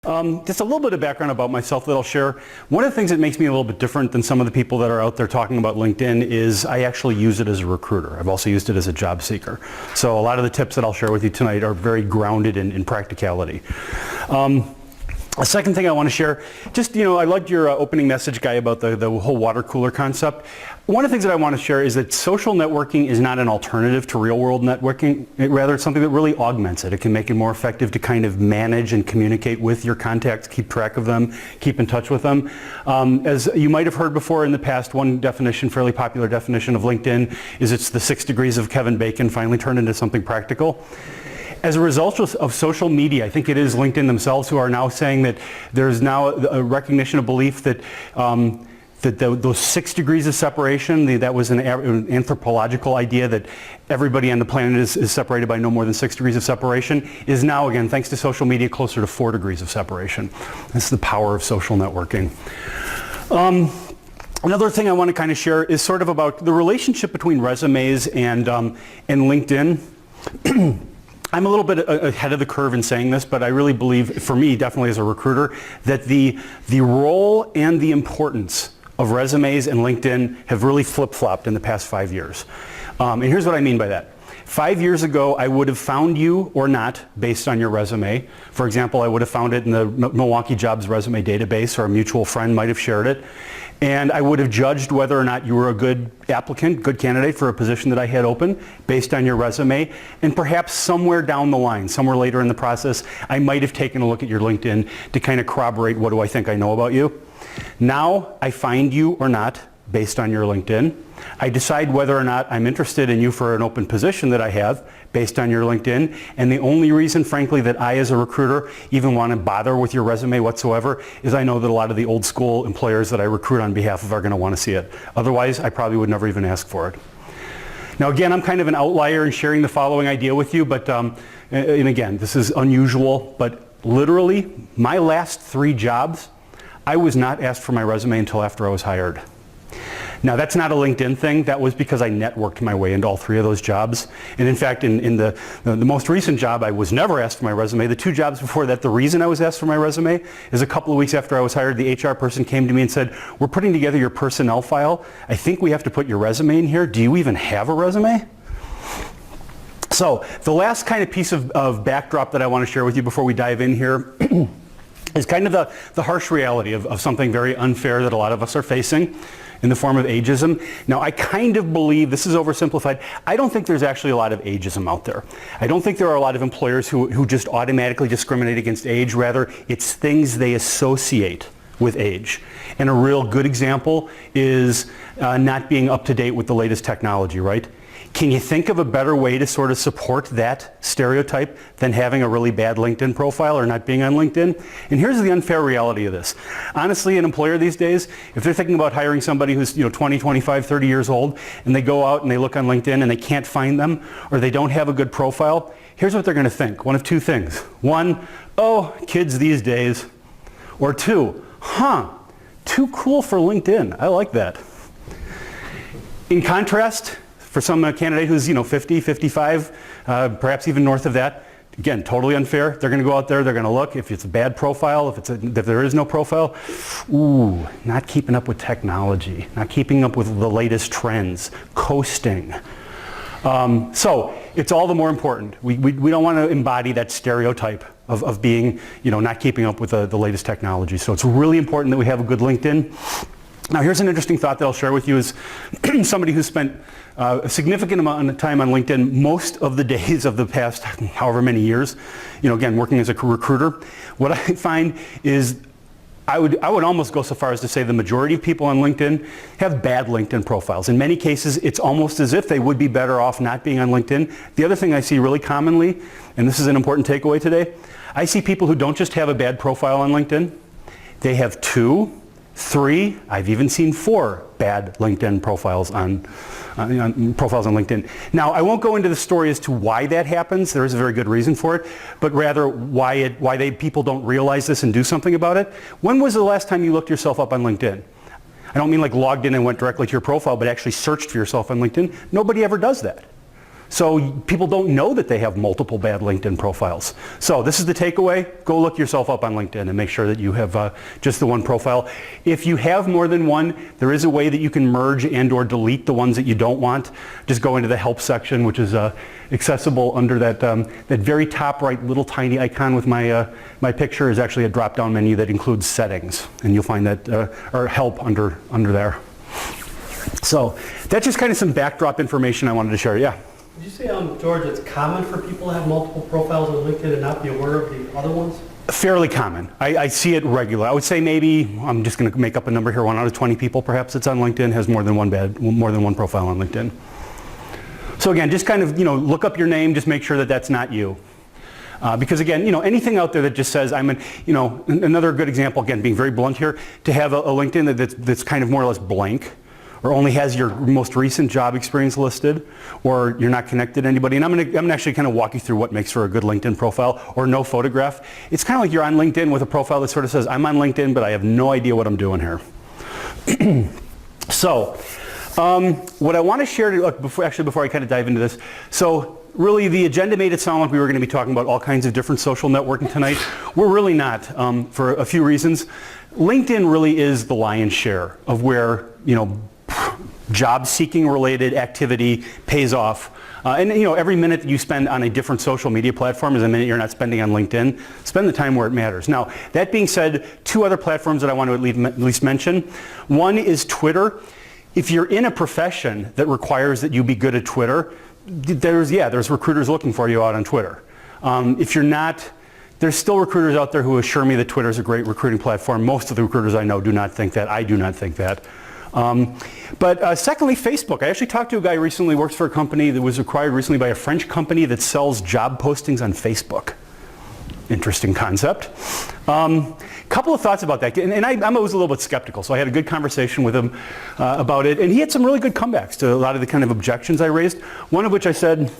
Just a little bit of background about myself that I'll share. One of the things that makes me a little bit different than some of the people that are out there talking about LinkedIn is I actually use it as a recruiter. I've also used it as a job seeker. So a lot of the tips that I'll share with you tonight are very grounded in practicality. A second thing I want to share, I liked your opening message, Guy, about the whole water cooler concept. One of the things that I want to share is that social networking is not an alternative to real world networking. Rather, it's something that really augments it. It can make it more effective to kind of manage and communicate with your contacts, keep track of them, keep in touch with them. As you might have heard before in the past, one definition, fairly popular definition of LinkedIn is it's the 6 degrees of Kevin Bacon finally turned into something practical. As a result of social media, I think it is LinkedIn themselves who are now saying that there's now a recognition, a belief that those 6 degrees of separation, that was an anthropological idea that everybody on the planet is separated by no more than 6 degrees of separation, is now, again, thanks to social media, closer to 4 degrees of separation. This is the power of social networking. Another thing I want to kind of share is sort of about the relationship between resumes and LinkedIn. I'm a little bit ahead of the curve in saying this, but I really believe, for me, definitely as a recruiter, that the role and the importance of resumes and LinkedIn have really flip-flopped in the past 5 years. And here's what I mean by that. 5 years ago, I would have found you or not based on your resume. For example, I would have found it in the Milwaukee Jobs resume database, or a mutual friend might have shared it. And I would have judged whether or not you were a good applicant, good candidate for a position that I had open based on your resume. And perhaps somewhere down the line, somewhere later in the process, I might have taken a look at your LinkedIn to kind of corroborate what do I think I know about you. Now I find you or not based on your LinkedIn. I decide whether or not I'm interested in you for an open position that I have based on your LinkedIn. And the only reason, frankly, that I as a recruiter even want to bother with your resume whatsoever is I know that a lot of the old school employers that I recruit on behalf of are going to want to see it. Otherwise, I probably would never even ask for it. Now, again, I'm kind of an outlier in sharing the following idea with you, but and again, this is unusual, but literally, my last 3 jobs, I was not asked for my resume until after I was hired. Now, that's not a LinkedIn thing. That was because I networked my way into all 3 of those jobs. And in fact, in the most recent job, I was never asked for my resume. The 2 jobs before that, the reason I was asked for my resume is a couple of weeks after I was hired, the HR person came to me and said, "We're putting together your personnel file. I think we have to put your resume in here. Do you even have a resume?" So the last kind of piece of backdrop that I want to share with you before we dive in here is kind of the harsh reality of something very unfair that a lot of us are facing in the form of ageism. Now, I kind of believe, this is oversimplified, I don't think there's actually a lot of ageism out there. I don't think there are a lot of employers who just automatically discriminate against age. Rather, it's things they associate with age. And a real good example is not being up to date with the latest technology, right? Can you think of a better way to sort of support that stereotype than having a really bad LinkedIn profile or not being on LinkedIn? And here's the unfair reality of this. Honestly, an employer these days, if they're thinking about hiring somebody who's 20, 25, 30 years old, and they go out and they look on LinkedIn and they can't find them, or they don't have a good profile, here's what they're going to think. One of 2 things. 1, oh, kids these days. Or 2, too cool for LinkedIn. I like that. In contrast, for some candidate who's 50, 55, perhaps even north of that, again, totally unfair. They're going to go out there, they're going to look. If it's a bad profile, if there is no profile, ooh, not keeping up with technology, not keeping up with the latest trends, coasting. So it's all the more important. We don't want to embody that stereotype of being, not keeping up with the latest technology. So it's really important that we have a good LinkedIn. Now, here's an interesting thought that I'll share with you is somebody who spent a significant amount of time on LinkedIn most of the days of the past however many years, again, working as a recruiter. What I find is I would almost go so far as to say the majority of people on LinkedIn have bad LinkedIn profiles. In many cases, it's almost as if they would be better off not being on LinkedIn. The other thing I see really commonly, and this is an important takeaway today, I see people who don't just have a bad profile on LinkedIn, they have 2, 3, I've even seen 4 bad LinkedIn profiles on LinkedIn. Now, I won't go into the story as to why that happens. There is a very good reason for it, but rather why people don't realize this and do something about it. When was the last time you looked yourself up on LinkedIn? I don't mean like logged in and went directly to your profile, but actually searched for yourself on LinkedIn. Nobody ever does that. So people don't know that they have multiple bad LinkedIn profiles. So this is the takeaway. Go look yourself up on LinkedIn and make sure that you have just the one profile. If you have more than one, there is a way that you can merge and or delete the ones that you don't want. Just go into the help section, which is accessible under that very top right little tiny icon with my picture is actually a drop-down menu that includes settings. And you'll find that, or help under there. So that's just kind of some backdrop information I wanted to share. Yeah? Did you say, George, it's common for people to have multiple profiles on LinkedIn and not be aware of the other ones? Fairly common. I see it regularly. I would say maybe, I'm just going to make up a number here, 1 out of 20 people perhaps that's on LinkedIn has more than one profile on LinkedIn. So again, just kind of, look up your name, just make sure that that's not you. Because again, anything out there that just says another good example, again, being very blunt here, to have a LinkedIn that's kind of more or less blank, or only has your most recent job experience listed, or you're not connected to anybody. And I'm gonna actually kind of walk you through what makes for a good LinkedIn profile, or no photograph. It's kind of like you're on LinkedIn with a profile that sort of says, I'm on LinkedIn, but I have no idea what I'm doing here. So, what I want to share, before I kind of dive into this, so really the agenda made it sound like we were going to be talking about all kinds of different social networking tonight. We're really not, for a few reasons. LinkedIn really is the lion's share of where, job seeking related activity pays off. And every minute that you spend on a different social media platform is a minute you're not spending on LinkedIn. Spend the time where it matters. Now, that being said, 2 other platforms that I want to at least mention. One is Twitter. If you're in a profession that requires that you be good at Twitter, there's recruiters looking for you out on Twitter. If you're not, there's still recruiters out there who assure me that Twitter is a great recruiting platform. Most of the recruiters I know do not think that. I do not think that. But secondly, Facebook. I actually talked to a guy recently who works for a company that was acquired recently by a French company that sells job postings on Facebook. Interesting concept. Couple of thoughts about that. And I'm always a little bit skeptical, so I had a good conversation with him about it. And he had some really good comebacks to a lot of the kind of objections I raised. One of which I said,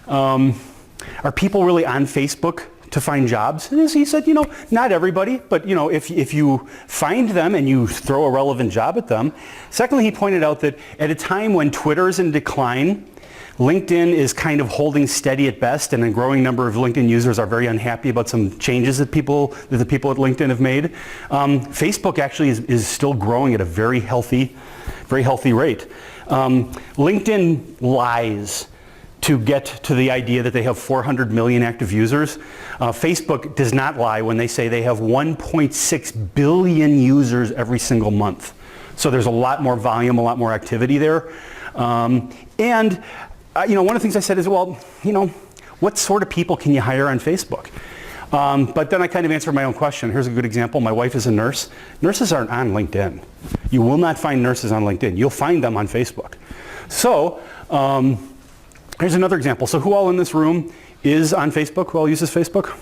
are people really on Facebook to find jobs? And he said, not everybody, but if you find them and you throw a relevant job at them. Secondly, he pointed out that at a time when Twitter is in decline, LinkedIn is kind of holding steady at best, and a growing number of LinkedIn users are very unhappy about some changes that the people at LinkedIn have made. Facebook actually is still growing at a very healthy rate. LinkedIn lies to get to the idea that they have 400 million active users. Facebook does not lie when they say they have 1.6 billion users every single month. So there's a lot more volume, a lot more activity there. One of the things I said is, well, what sort of people can you hire on Facebook? But then I kind of answered my own question. Here's a good example. My wife is a nurse. Nurses aren't on LinkedIn. You will not find nurses on LinkedIn. You'll find them on Facebook. So, here's another example. So who all in this room is on Facebook? Who all uses Facebook?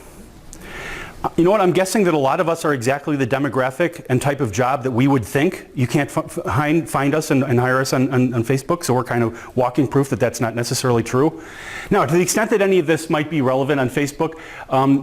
You know what? I'm guessing that a lot of us are exactly the demographic and type of job that we would think. You can't find us and hire us on Facebook, so we're kind of walking proof that that's not necessarily true. Now, to the extent that any of this might be relevant on Facebook,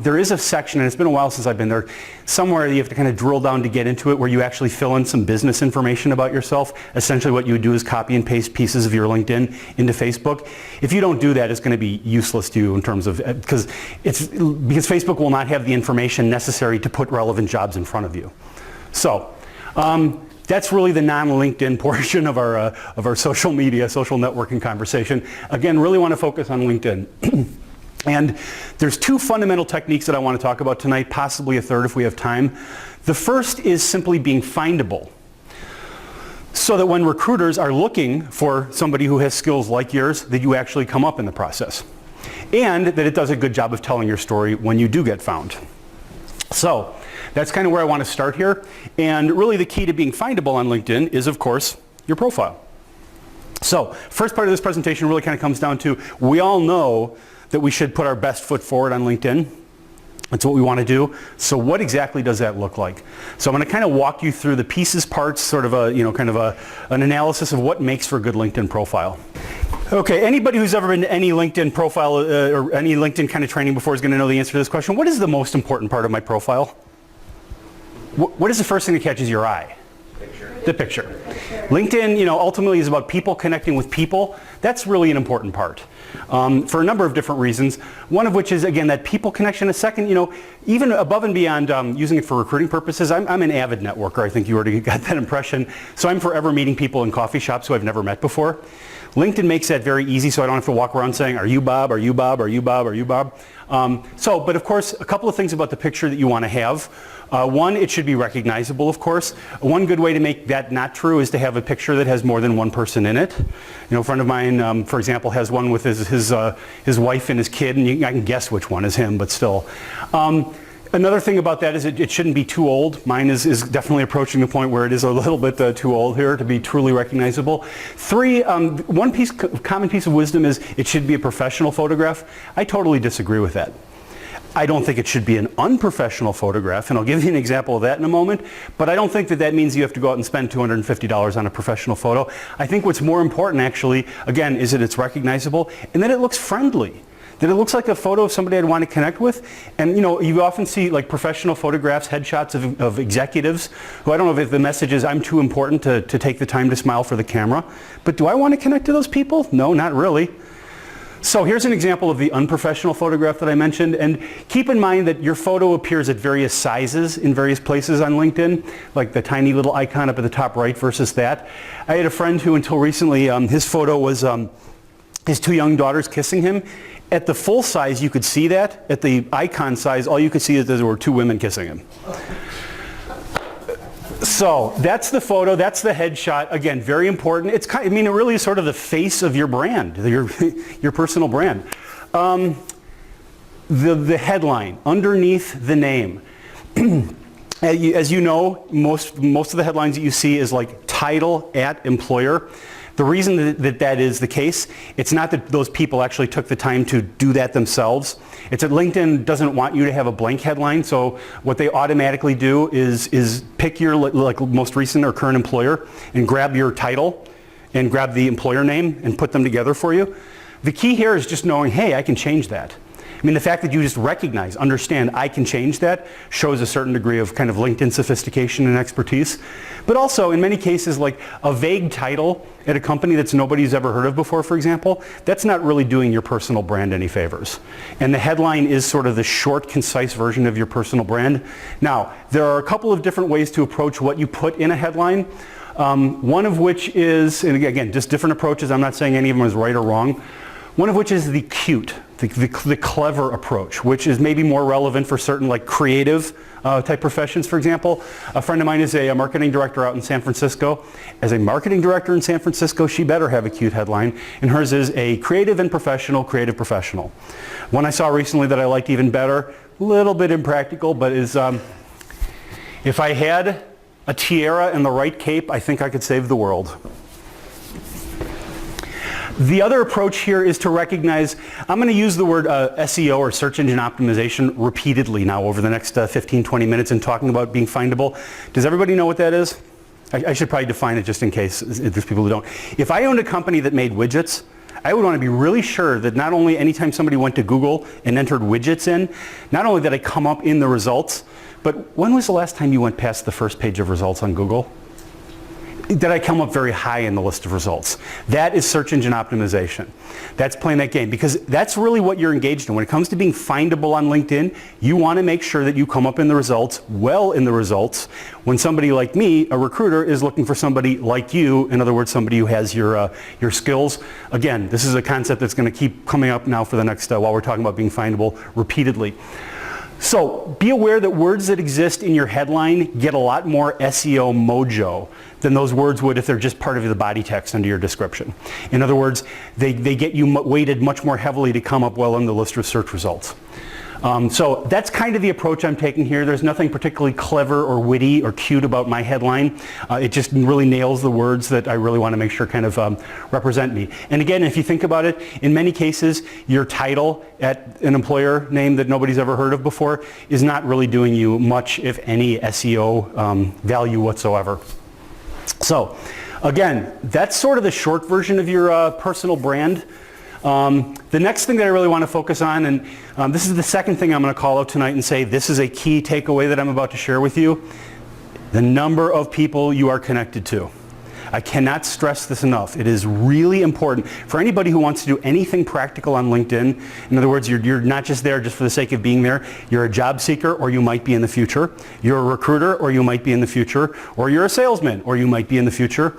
there is a section, and it's been a while since I've been there, somewhere you have to kind of drill down to get into it, where you actually fill in some business information about yourself. Essentially what you would do is copy and paste pieces of your LinkedIn into Facebook. If you don't do that, it's going to be useless to you in terms of, because Facebook will not have the information necessary to put relevant jobs in front of you. So that's really the non-LinkedIn portion of our social media, social networking conversation. Again, really want to focus on LinkedIn. And there's 2 fundamental techniques that I want to talk about tonight, possibly a third if we have time. The first is simply being findable, so that when recruiters are looking for somebody who has skills like yours, that you actually come up in the process. And that it does a good job of telling your story when you do get found. So that's kind of where I want to start here. And really the key to being findable on LinkedIn is, of course, your profile. So first part of this presentation really kind of comes down to, we all know that we should put our best foot forward on LinkedIn. That's what we want to do. So what exactly does that look like? So I'm going to kind of walk you through the pieces, parts, sort of an analysis of what makes for a good LinkedIn profile. Okay, anybody who's ever been to any LinkedIn profile or any LinkedIn kind of training before is going to know the answer to this question. What is the most important part of my profile? What is the first thing that catches your eye? The picture. LinkedIn, ultimately is about people connecting with people. That's really an important part for a number of different reasons. One of which is, again, that people connection. A second, even above and beyond using it for recruiting purposes, I'm an avid networker. I think you already got that impression. So I'm forever meeting people in coffee shops who I've never met before. LinkedIn makes that very easy, so I don't have to walk around saying, are you Bob, are you Bob, are you Bob, are you Bob? But of course, a couple of things about the picture that you want to have. One, it should be recognizable, of course. One good way to make that not true is to have a picture that has more than one person in it. A friend of mine, for example, has one with his wife and his kid, and I can guess which one is him, but still. Another thing about that is it shouldn't be too old. Mine is definitely approaching the point where it is a little bit too old here to be truly recognizable. Three, one common piece of wisdom is it should be a professional photograph. I totally disagree with that. I don't think it should be an unprofessional photograph, and I'll give you an example of that in a moment, but I don't think that means you have to go out and spend $250 on a professional photo. I think what's more important actually, again, is that it's recognizable and that it looks friendly. That it looks like a photo of somebody I'd want to connect with. And you often see like professional photographs, headshots of executives who I don't know if the message is I'm too important to take the time to smile for the camera. But do I want to connect to those people? No, not really. So here's an example of the unprofessional photograph that I mentioned. And keep in mind that your photo appears at various sizes in various places on LinkedIn, like the tiny little icon up at the top right versus that. I had a friend who until recently, his photo was his two young daughters kissing him. At the full size, you could see that. At the icon size, all you could see is that there were two women kissing him. So that's the photo. That's the headshot. Again, very important. It really is sort of the face of your brand, your personal brand. The headline underneath the name. As you know, most of the headlines that you see is like title at employer. The reason that is the case, it's not that those people actually took the time to do that themselves. It's that LinkedIn doesn't want you to have a blank headline, so what they automatically do is pick your most recent or current employer and grab your title and grab the employer name and put them together for you. The key here is just knowing, hey, I can change that. The fact that you just recognize, understand, I can change that shows a certain degree of kind of LinkedIn sophistication and expertise. But also, in many cases, like a vague title at a company that's nobody's ever heard of before, for example, that's not really doing your personal brand any favors. And the headline is sort of the short, concise version of your personal brand. Now, there are a couple of different ways to approach what you put in a headline. One of which is, and again, just different approaches. I'm not saying any of them is right or wrong. One of which is the cute, the clever approach, which is maybe more relevant for certain like creative type professions. For example, a friend of mine is a marketing director out in San Francisco. As a marketing director in San Francisco, she better have a cute headline, and hers is a creative and professional, creative professional. One I saw recently that I liked even better, a little bit impractical, but is if I had a tiara and the right cape, I think I could save the world. The other approach here is to recognize, I'm going to use the word SEO or search engine optimization repeatedly now over the next 15, 20 minutes in talking about being findable. Does everybody know what that is? I should probably define it just in case there's people who don't. If I owned a company that made widgets, I would want to be really sure that not only anytime somebody went to Google and entered widgets in, not only did I come up in the results, but when was the last time you went past the first page of results on Google? Did I come up very high in the list of results? That is search engine optimization. That's playing that game because that's really what you're engaged in. When it comes to being findable on LinkedIn, you want to make sure that you come up in the results, well in the results. When somebody like me, a recruiter, is looking for somebody like you, in other words, somebody who has your skills. Again, this is a concept that's going to keep coming up now for the next, while we're talking about being findable repeatedly. So be aware that words that exist in your headline get a lot more SEO mojo than those words would if they're just part of the body text under your description. In other words, they get you weighted much more heavily to come up well in the list of search results. So that's kind of the approach I'm taking here. There's nothing particularly clever or witty or cute about my headline. It just really nails the words that I really want to make sure kind of represent me. And again, if you think about it, in many cases, your title at an employer name that nobody's ever heard of before is not really doing you much, if any, SEO value whatsoever. So again, that's sort of the short version of your personal brand. The next thing that I really want to focus on, and this is the second thing I'm going to call out tonight and say this is a key takeaway that I'm about to share with you. The number of people you are connected to. I cannot stress this enough. It is really important for anybody who wants to do anything practical on LinkedIn. In other words, you're not just there just for the sake of being there. You're a job seeker, or you might be in the future. You're a recruiter, or you might be in the future. Or you're a salesman, or you might be in the future.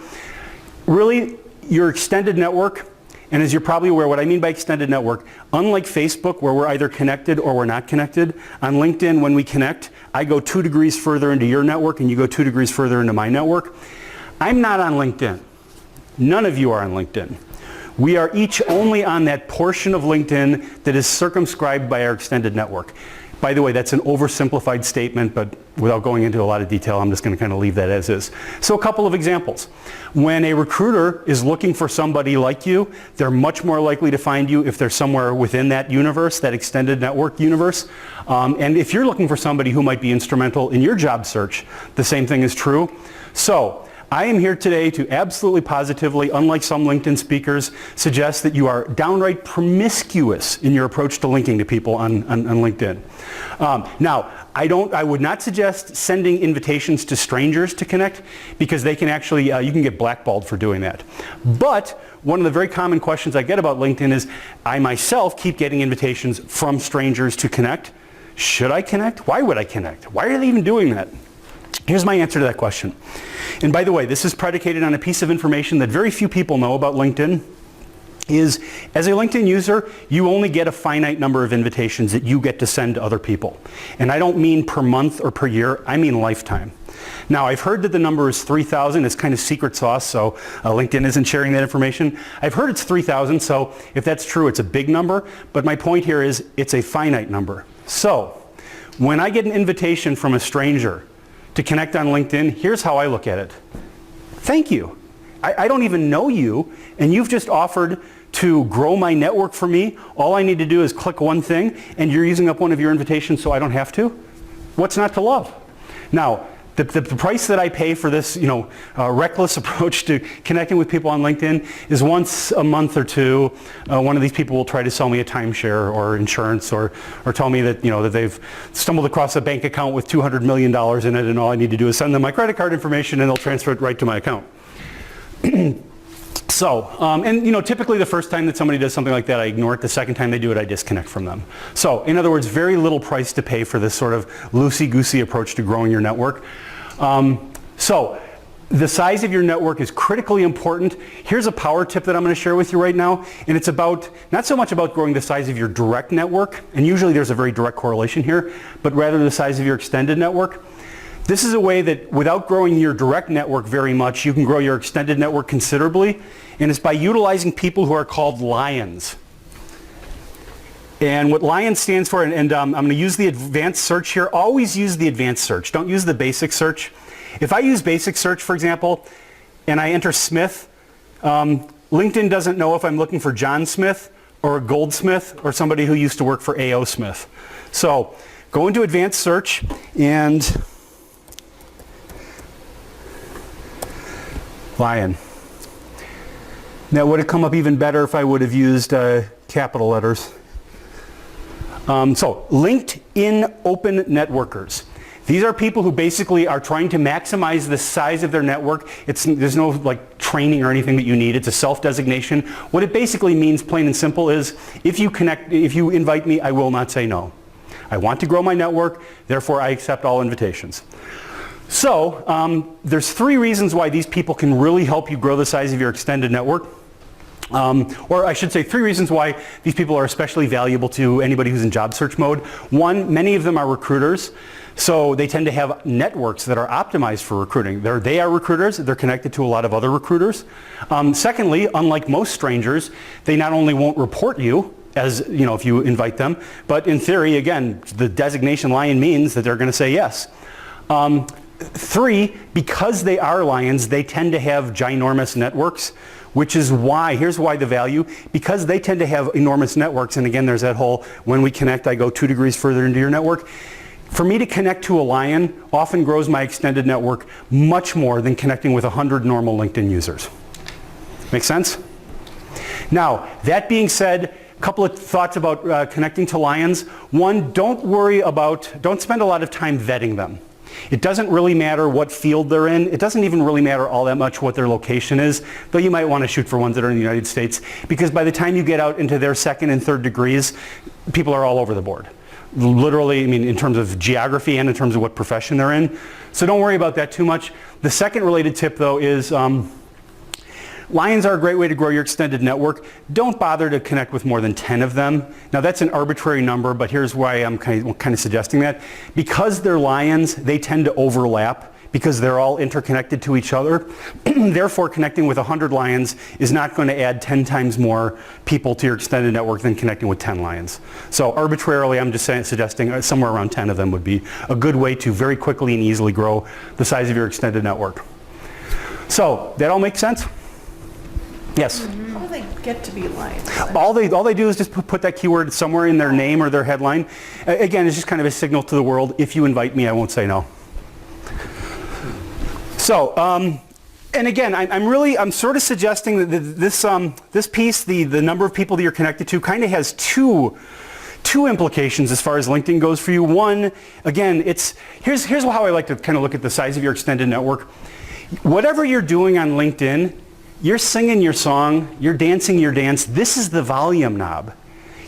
Really, your extended network, and as you're probably aware, what I mean by extended network, unlike Facebook, where we're either connected or we're not connected, on LinkedIn, when we connect, I go 2 degrees further into your network, and you go 2 degrees further into my network. I'm not on LinkedIn. None of you are on LinkedIn. We are each only on that portion of LinkedIn that is circumscribed by our extended network. By the way, that's an oversimplified statement, but without going into a lot of detail, I'm just going to kind of leave that as is. So a couple of examples. When a recruiter is looking for somebody like you, they're much more likely to find you if they're somewhere within that universe, that extended network universe. And if you're looking for somebody who might be instrumental in your job search, the same thing is true. So I am here today to absolutely positively, unlike some LinkedIn speakers, suggest that you are downright promiscuous in your approach to linking to people on LinkedIn. Now, I would not suggest sending invitations to strangers to connect, because they can actually, you can get blackballed for doing that. But one of the very common questions I get about LinkedIn is, I myself keep getting invitations from strangers to connect. Should I connect? Why would I connect? Why are they even doing that? Here's my answer to that question. And by the way, this is predicated on a piece of information that very few people know about LinkedIn. Is, as a LinkedIn user, you only get a finite number of invitations that you get to send to other people. And I don't mean per month or per year, I mean lifetime. Now, I've heard that the number is 3,000. It's kind of secret sauce, so LinkedIn isn't sharing that information. I've heard it's 3,000, so if that's true, it's a big number. But my point here is, it's a finite number. So, when I get an invitation from a stranger to connect on LinkedIn, here's how I look at it. Thank you. I don't even know you, and you've just offered to grow my network for me. All I need to do is click one thing, and you're using up one of your invitations so I don't have to? What's not to love? Now, the price that I pay for this, reckless approach to connecting with people on LinkedIn is once a month or two, one of these people will try to sell me a timeshare or insurance, or tell me that, that they've stumbled across a bank account with $200 million in it, and all I need to do is send them my credit card information, and they'll transfer it right to my account. So, typically the first time that somebody does something like that, I ignore it. The second time they do it, I disconnect from them. So, in other words, very little price to pay for this sort of loosey-goosey approach to growing your network. So, the size of your network is critically important. Here's a power tip that I'm going to share with you right now, and it's about, not so much about growing the size of your direct network, and usually there's a very direct correlation here, but rather the size of your extended network. This is a way that without growing your direct network very much, you can grow your extended network considerably, and it's by utilizing people who are called lions. And what LION stands for, and I'm going to use the advanced search here. Always use the advanced search. Don't use the basic search. If I use basic search, for example, and I enter Smith, LinkedIn doesn't know if I'm looking for John Smith or a Goldsmith or somebody who used to work for A.O. Smith. So go into advanced search and LION. Now, would it come up even better if I would have used capital letters? So, LinkedIn Open Networkers. These are people who basically are trying to maximize the size of their network. There's no training or anything that you need. It's a self-designation. What it basically means, plain and simple, is if you invite me, I will not say no. I want to grow my network, therefore I accept all invitations. So, there's 3 reasons why these people can really help you grow the size of your extended network. Or I should say 3 reasons why these people are especially valuable to anybody who's in job search mode. 1, many of them are recruiters, so they tend to have networks that are optimized for recruiting. They are recruiters, they're connected to a lot of other recruiters. Secondly, unlike most strangers, they not only won't report you, as if you invite them, but in theory, again, the designation LION means that they're going to say yes. 3, because they are lions, they tend to have ginormous networks, which is why, here's why the value, because they tend to have enormous networks, and again, there's that whole, when we connect, I go 2 degrees further into your network. For me to connect to a lion often grows my extended network much more than connecting with 100 normal LinkedIn users. Make sense? Now, that being said, a couple of thoughts about connecting to lions. 1, don't spend a lot of time vetting them. It doesn't really matter what field they're in. It doesn't even really matter all that much what their location is, though you might want to shoot for ones that are in the United States, because by the time you get out into their second and third degrees, people are all over the board. Literally, I mean, in terms of geography and in terms of what profession they're in. So don't worry about that too much. The second related tip, though, is lions are a great way to grow your extended network. Don't bother to connect with more than 10 of them. Now, that's an arbitrary number, but here's why I'm kind of suggesting that. Because they're lions, they tend to overlap because they're all interconnected to each other. Therefore, connecting with 100 lions is not going to add 10 times more people to your extended network than connecting with 10 lions. So arbitrarily, I'm just suggesting somewhere around 10 of them would be a good way to very quickly and easily grow the size of your extended network. So, that all makes sense? Yes? How do they get to be lions? All they do is just put that keyword somewhere in their name or their headline. Again, it's just kind of a signal to the world. If you invite me, I won't say no. So, and again, I'm sort of suggesting that this piece, the number of people that you're connected to, kind of has two implications as far as LinkedIn goes for you. One, again, here's how I like to kind of look at the size of your extended network. Whatever you're doing on LinkedIn, you're singing your song, you're dancing your dance. This is the volume knob.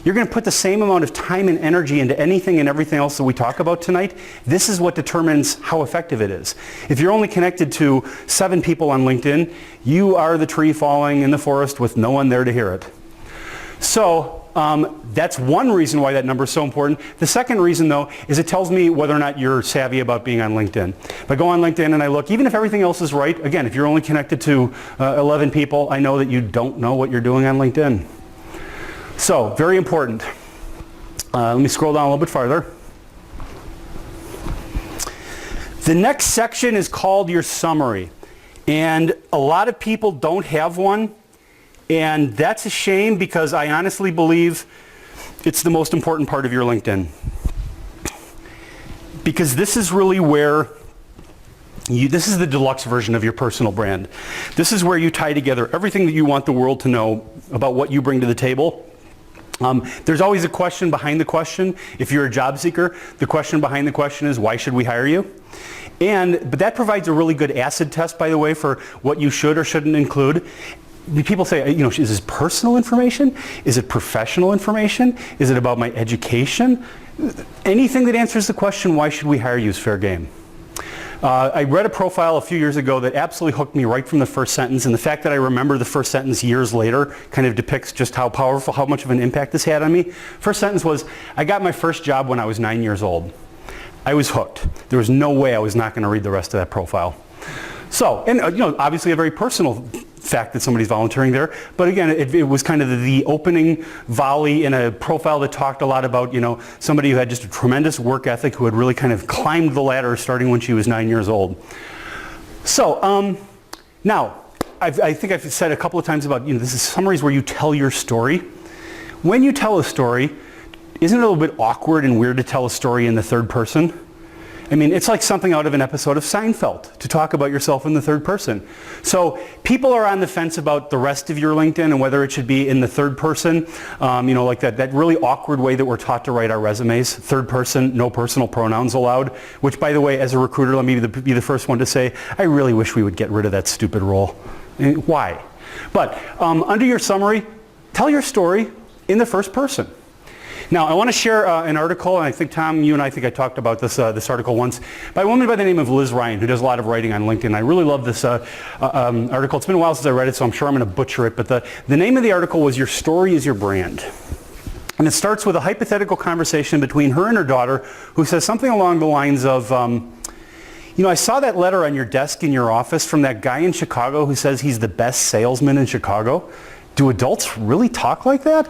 You're going to put the same amount of time and energy into anything and everything else that we talk about tonight. This is what determines how effective it is. If you're only connected to 7 people on LinkedIn, you are the tree falling in the forest with no one there to hear it. So that's one reason why that number is so important. The second reason, though, is it tells me whether or not you're savvy about being on LinkedIn. If I go on LinkedIn and I look, even if everything else is right, again, if you're only connected to 11 people, I know that you don't know what you're doing on LinkedIn. So, very important. Let me scroll down a little bit farther. The next section is called your summary. And a lot of people don't have one. And that's a shame because I honestly believe it's the most important part of your LinkedIn. Because this is really where this is the deluxe version of your personal brand. This is where you tie together everything that you want the world to know about what you bring to the table. There's always a question behind the question. If you're a job seeker, the question behind the question is, why should we hire you? But that provides a really good acid test, by the way, for what you should or shouldn't include. People say, is this personal information? Is it professional information? Is it about my education? Anything that answers the question, why should we hire you, is fair game. I read a profile a few years ago that absolutely hooked me right from the first sentence, and the fact that I remember the first sentence years later kind of depicts just how powerful, how much of an impact this had on me. First sentence was, I got my first job when I was 9 years old. I was hooked. There was no way I was not going to read the rest of that profile. So, and obviously a very personal fact that somebody's volunteering there, but again, it was kind of the opening volley in a profile that talked a lot about, somebody who had just a tremendous work ethic, who had really kind of climbed the ladder starting when she was 9 years old. So, now, I think I've said a couple of times about, this is summaries where you tell your story. When you tell a story, isn't it a little bit awkward and weird to tell a story in the third person? I mean, it's like something out of an episode of Seinfeld to talk about yourself in the third person. So people are on the fence about the rest of your LinkedIn and whether it should be in the third person, like that really awkward way that we're taught to write our resumes. Third person, no personal pronouns allowed, which, by the way, as a recruiter, let me be the first one to say, I really wish we would get rid of that stupid rule. Why? But under your summary, tell your story in the first person. Now, I want to share an article, and I think, Tom, you and I think I talked about this article once, by a woman by the name of Liz Ryan, who does a lot of writing on LinkedIn. I really love this article. It's been a while since I read it, so I'm sure I'm going to butcher it, but the name of the article was Your Story is Your Brand. And it starts with a hypothetical conversation between her and her daughter, who says something along the lines of, I saw that letter on your desk in your office from that guy in Chicago who says he's the best salesman in Chicago. Do adults really talk like that?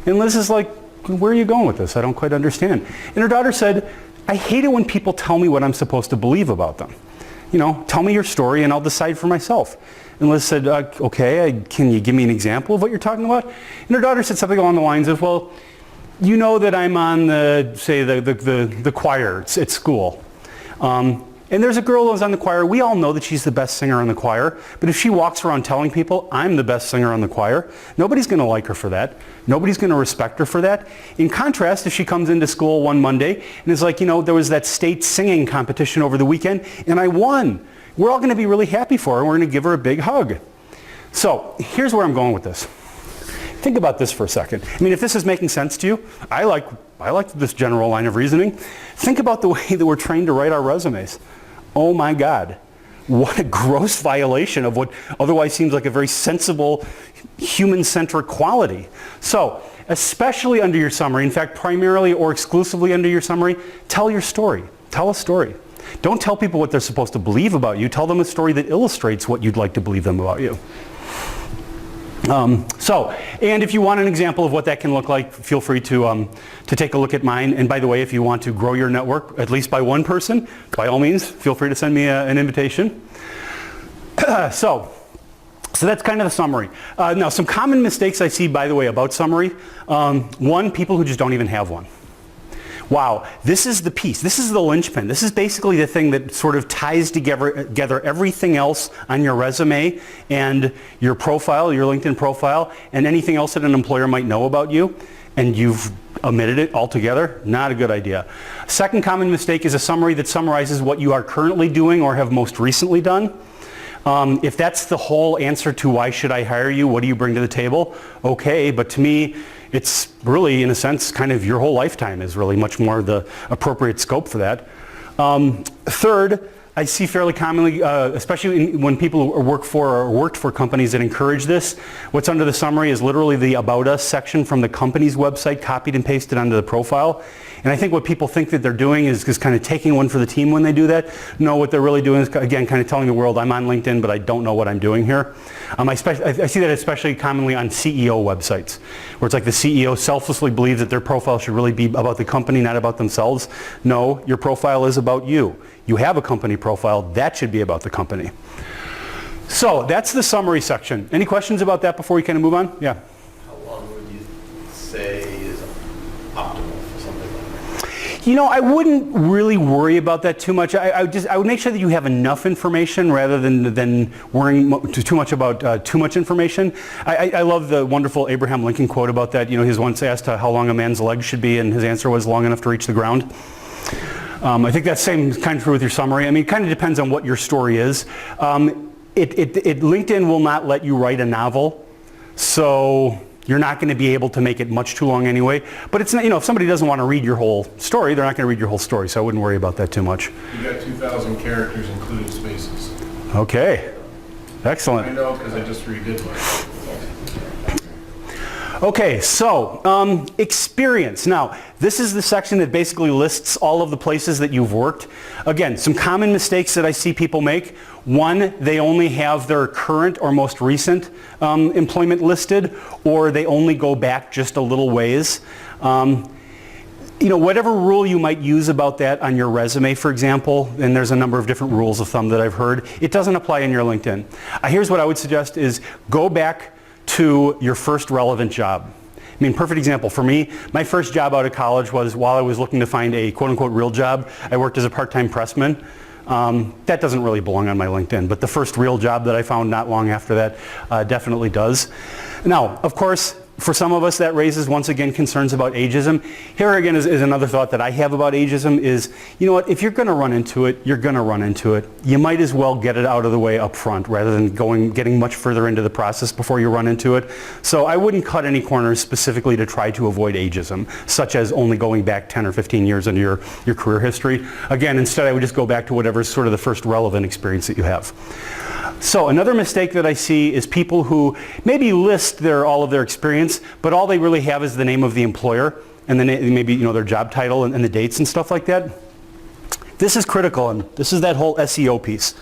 And Liz is like, where are you going with this? I don't quite understand. And her daughter said, I hate it when people tell me what I'm supposed to believe about them. Tell me your story and I'll decide for myself. And Liz said, okay, can you give me an example of what you're talking about? And her daughter said something along the lines of, well, you know that I'm on the choir at school. And there's a girl who's on the choir. We all know that she's the best singer on the choir. But if she walks around telling people, I'm the best singer on the choir, nobody's going to like her for that. Nobody's going to respect her for that. In contrast, if she comes into school one Monday and is like, there was that state singing competition over the weekend and I won. We're all going to be really happy for her and we're going to give her a big hug. So here's where I'm going with this. Think about this for a second. I mean, if this is making sense to you, I like this general line of reasoning. Think about the way that we're trained to write our resumes. Oh my God, what a gross violation of what otherwise seems like a very sensible, human-centric quality. So, especially under your summary, in fact, primarily or exclusively under your summary, tell your story. Tell a story. Don't tell people what they're supposed to believe about you. Tell them a story that illustrates what you'd like to believe them about you. And if you want an example of what that can look like, feel free to take a look at mine. And by the way, if you want to grow your network, at least by one person, by all means, feel free to send me an invitation. So that's kind of the summary. Now, some common mistakes I see, by the way, about summary. One, people who just don't even have one. Wow, this is the piece. This is the linchpin. This is basically the thing that sort of ties together everything else on your resume and your profile, your LinkedIn profile, and anything else that an employer might know about you, and you've omitted it altogether. Not a good idea. Second common mistake is a summary that summarizes what you are currently doing or have most recently done. If that's the whole answer to why should I hire you, what do you bring to the table? Okay, but to me, it's really, in a sense, kind of your whole lifetime is really much more the appropriate scope for that. Third, I see fairly commonly, especially when people work for or worked for companies that encourage this, what's under the summary is literally the About Us section from the company's website copied and pasted onto the profile. And I think what people think that they're doing is kind of taking one for the team when they do that. No, what they're really doing is, again, kind of telling the world, I'm on LinkedIn, but I don't know what I'm doing here. I see that especially commonly on CEO websites, where it's like the CEO selflessly believes that their profile should really be about the company, not about themselves. No, your profile is about you. You have a company profile. That should be about the company. So that's the summary section. Any questions about that before we kind of move on? Yeah. How long would you say is optimal for something like that? I wouldn't really worry about that too much. I would make sure that you have enough information rather than worrying too much about too much information. I love the wonderful Abraham Lincoln quote about that. He was once asked how long a man's legs should be, and his answer was long enough to reach the ground. I think that's same kind of true with your summary. I mean, it kind of depends on what your story is. LinkedIn will not let you write a novel, so you're not going to be able to make it much too long anyway. But it's not, if somebody doesn't want to read your whole story, they're not going to read your whole story, so I wouldn't worry about that too much. You got 2,000 characters including spaces. Okay, excellent. I know because I just redid mine. Okay, so experience. Now, this is the section that basically lists all of the places that you've worked. Again, some common mistakes that I see people make. One, they only have their current or most recent employment listed, or they only go back just a little ways. Whatever rule you might use about that on your resume, for example, and there's a number of different rules of thumb that I've heard, it doesn't apply in your LinkedIn. Here's what I would suggest is go back to your first relevant job. I mean, perfect example for me, my first job out of college was while I was looking to find a quote-unquote real job. I worked as a part-time pressman. That doesn't really belong on my LinkedIn, but the first real job that I found not long after that definitely does. Now, of course, for some of us that raises, once again, concerns about ageism. Here again is another thought that I have about ageism is, if you're going to run into it, you're going to run into it. You might as well get it out of the way up front rather than getting much further into the process before you run into it. So I wouldn't cut any corners specifically to try to avoid ageism, such as only going back 10 or 15 years into your career history. Again, instead I would just go back to whatever's sort of the first relevant experience that you have. So another mistake that I see is people who maybe list all of their experience, but all they really have is the name of the employer and then maybe their job title and the dates and stuff like that. This is critical, and this is that whole SEO piece.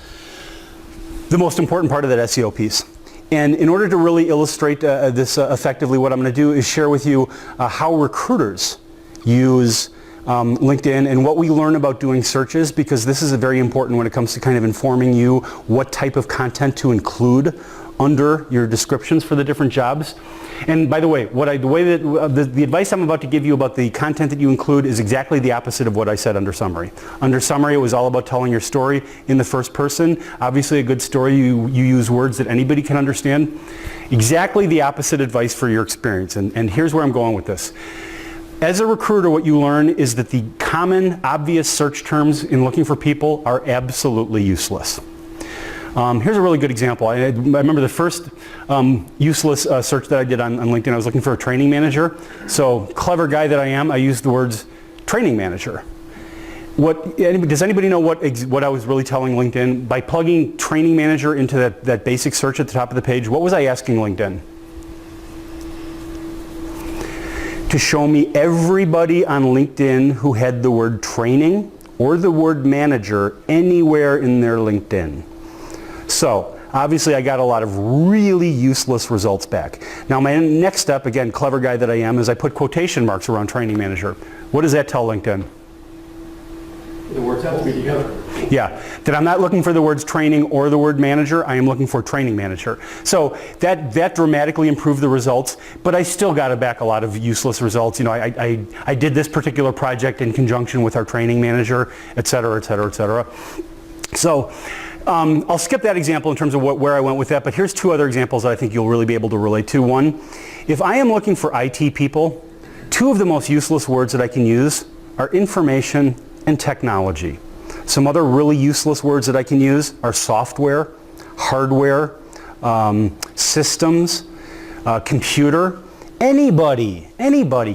The most important part of that SEO piece. And in order to really illustrate this effectively, what I'm going to do is share with you how recruiters use LinkedIn and what we learn about doing searches, because this is very important when it comes to kind of informing you what type of content to include under your descriptions for the different jobs. And by the way, the advice I'm about to give you about the content that you include is exactly the opposite of what I said under summary. Under summary, it was all about telling your story in the first person. Obviously, a good story, you use words that anybody can understand. Exactly the opposite advice for your experience. And here's where I'm going with this. As a recruiter, what you learn is that the common, obvious search terms in looking for people are absolutely useless. Here's a really good example. I remember the first useless search that I did on LinkedIn. I was looking for a training manager. So, clever guy that I am, I used the words training manager. Does anybody know what I was really telling LinkedIn? By plugging training manager into that basic search at the top of the page, what was I asking LinkedIn? To show me everybody on LinkedIn who had the word training or the word manager anywhere in their LinkedIn. So, obviously I got a lot of really useless results back. Now my next step, again, clever guy that I am, is I put quotation marks around training manager. What does that tell LinkedIn? The words have to be together. Yeah, that I'm not looking for the words training or the word manager, I am looking for training manager. So that dramatically improved the results, but I still got back a lot of useless results. You know, I did this particular project in conjunction with our training manager, et cetera, et cetera, et cetera. So I'll skip that example in terms of where I went with that, but here's two other examples that I think you'll really be able to relate to. One, if I am looking for IT people, two of the most useless words that I can use are information and technology. Some other really useless words that I can use are software, hardware, systems, computer. Anybody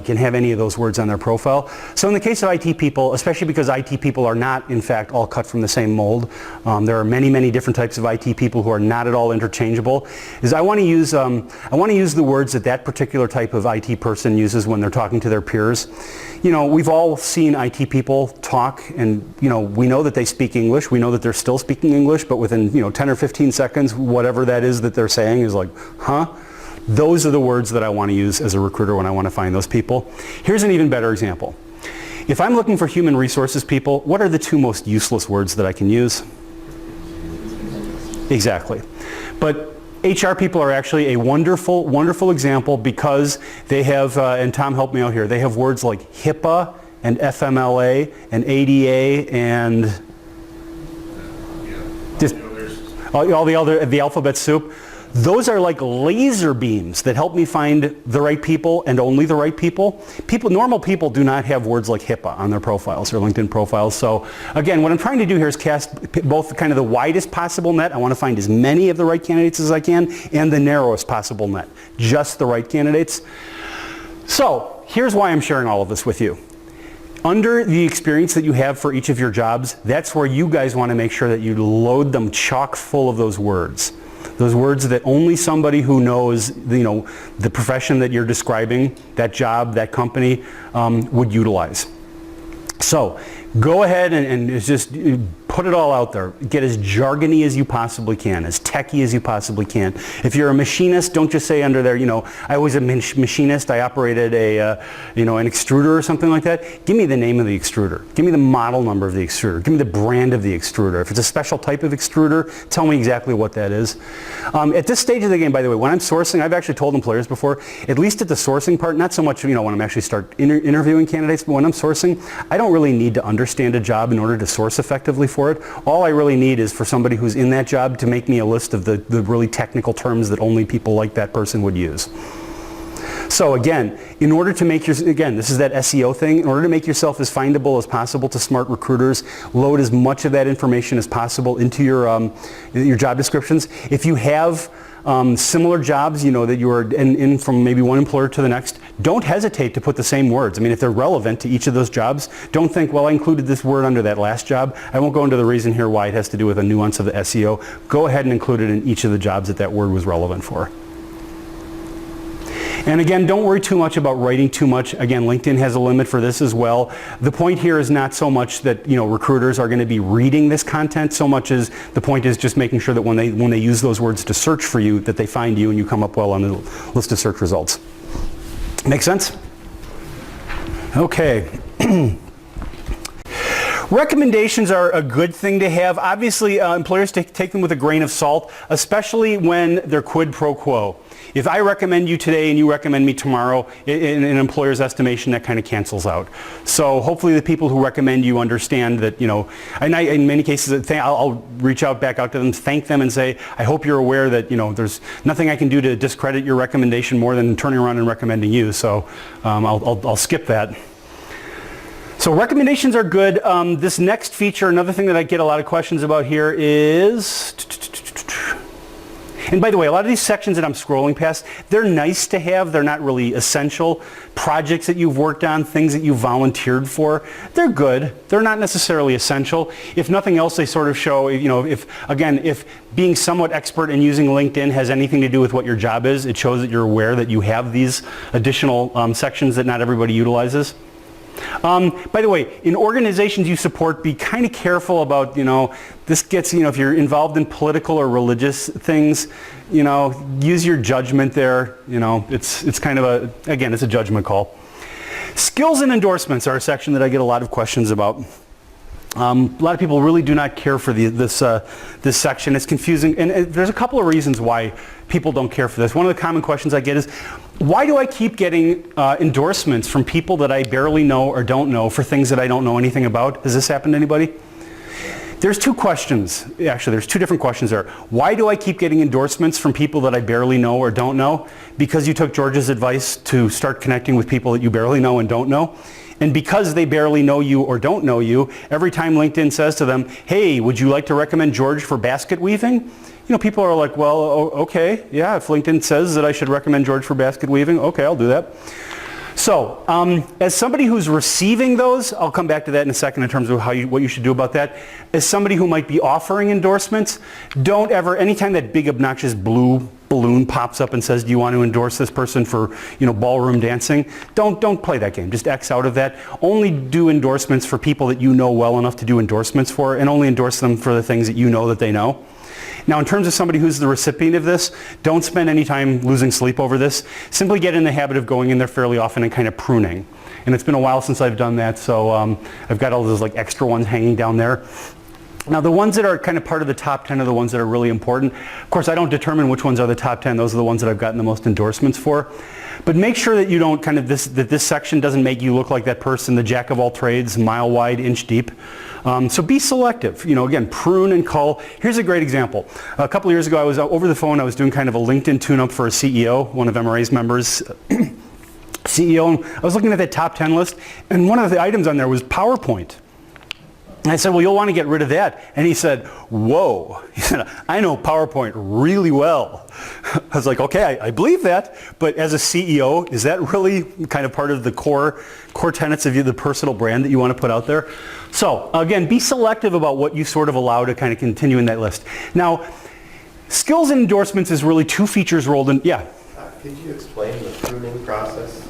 can have any of those words on their profile. So in the case of IT people, especially because IT people are not, in fact, all cut from the same mold, there are many, many different types of IT people who are not at all interchangeable, is I want to use the words that particular type of IT person uses when they're talking to their peers. You know, we've all seen IT people talk, and you know, we know that they speak English, we know that they're still speaking English, but within 10 or 15 seconds, whatever that is that they're saying is like, huh? Those are the words that I want to use as a recruiter when I want to find those people. Here's an even better example. If I'm looking for human resources people, what are the two most useless words that I can use? Exactly. But HR people are actually a wonderful, wonderful example because they have, and Tom helped me out here, they have words like HIPAA and FMLA and ADA and just all the alphabet soup. Those are like laser beams that help me find the right people and only the right people. Normal people do not have words like HIPAA on their profiles or LinkedIn profiles. So again, what I'm trying to do here is cast both kind of the widest possible net. I want to find as many of the right candidates as I can, and the narrowest possible net. Just the right candidates. So here's why I'm sharing all of this with you. Under the experience that you have for each of your jobs, that's where you guys want to make sure that you load them chock full of those words. Those words that only somebody who knows, the profession that you're describing, that job, that company, would utilize. So go ahead and just put it all out there. Get as jargony as you possibly can, as techie as you possibly can. If you're a machinist, don't just say under there, I was a machinist, I operated an extruder or something like that. Give me the name of the extruder. Give me the model number of the extruder. Give me the brand of the extruder. If it's a special type of extruder, tell me exactly what that is. At this stage of the game, by the way, when I'm sourcing, I've actually told employers before, at least at the sourcing part, not so much when I'm actually start interviewing candidates, but when I'm sourcing, I don't really need to understand a job in order to source effectively for it. All I really need is for somebody who's in that job to make me a list of the really technical terms that only people like that person would use. So again, in order to make this is that SEO thing, in order to make yourself as findable as possible to smart recruiters, load as much of that information as possible into your job descriptions. If you have similar jobs, that you are in from maybe one employer to the next, don't hesitate to put the same words. I mean, if they're relevant to each of those jobs, don't think, well, I included this word under that last job. I won't go into the reason here why it has to do with a nuance of the SEO. Go ahead and include it in each of the jobs that word was relevant for. And again, don't worry too much about writing too much. Again, LinkedIn has a limit for this as well. The point here is not so much that recruiters are going to be reading this content so much as the point is just making sure that when they use those words to search for you, that they find you and you come up well on the list of search results. Make sense? Okay. Recommendations are a good thing to have. Obviously, employers take them with a grain of salt, especially when they're quid pro quo. If I recommend you today and you recommend me tomorrow, in an employer's estimation, that kind of cancels out. So hopefully the people who recommend you understand that, you know, and in many cases, I'll reach out back out to them, thank them and say, I hope you're aware that, you know, there's nothing I can do to discredit your recommendation more than turning around and recommending you. So I'll skip that. So recommendations are good. This next feature, another thing that I get a lot of questions about here is, and by the way, a lot of these sections that I'm scrolling past, they're nice to have. They're not really essential. Projects that you've worked on, things that you volunteered for, they're good. They're not necessarily essential. If nothing else, they sort of show, you know, if being somewhat expert in using LinkedIn has anything to do with what your job is, it shows that you're aware that you have these additional sections that not everybody utilizes. By the way, in organizations you support, be kind of careful about, you know, this gets, you know, if you're involved in political or religious things, you know, use your judgment there. You know, it's kind of again, it's a judgment call. Skills and endorsements are a section that I get a lot of questions about. A lot of people really do not care for this section. It's confusing, and there's a couple of reasons why people don't care for this. One of the common questions I get is, why do I keep getting endorsements from people that I barely know or don't know for things that I don't know anything about? Has this happened to anybody? There's two questions. Actually, there's two different questions there. Why do I keep getting endorsements from people that I barely know or don't know? Because you took George's advice to start connecting with people that you barely know and don't know. And because they barely know you or don't know you, every time LinkedIn says to them, hey, would you like to recommend George for basket weaving? You know, people are like, well, okay, yeah, if LinkedIn says that I should recommend George for basket weaving, okay, I'll do that. So, as somebody who's receiving those, I'll come back to that in a second in terms of what you should do about that. As somebody who might be offering endorsements, don't ever, anytime that big obnoxious blue balloon pops up and says, do you want to endorse this person for, you know, ballroom dancing? Don't play that game. Just X out of that. Only do endorsements for people that you know well enough to do endorsements for, and only endorse them for the things that you know that they know. Now, in terms of somebody who's the recipient of this, don't spend any time losing sleep over this. Simply get in the habit of going in there fairly often and kind of pruning. And it's been a while since I've done that, so I've got all those like extra ones hanging down there. Now, the ones that are kind of part of the top 10 are the ones that are really important. Of course, I don't determine which ones are the top 10. Those are the ones that I've gotten the most endorsements for. But make sure that you don't kind of that this section doesn't make you look like that person, the jack of all trades, mile wide, inch deep. So be selective. You know, again, prune and cull. Here's a great example. A couple of years ago, I was over the phone. I was doing kind of a LinkedIn tune-up for a CEO, one of MRA's members. CEO, and I was looking at that top 10 list, and one of the items on there was PowerPoint. And I said, well, you'll want to get rid of that. And he said, whoa. He said, I know PowerPoint really well. I was like, okay, I believe that. But as a CEO, is that really kind of part of the core tenets of the personal brand that you want to put out there? So again, be selective about what you sort of allow to kind of continue in that list. Now, skills and endorsements is really two features rolled in. Yeah? Could you explain the pruning process?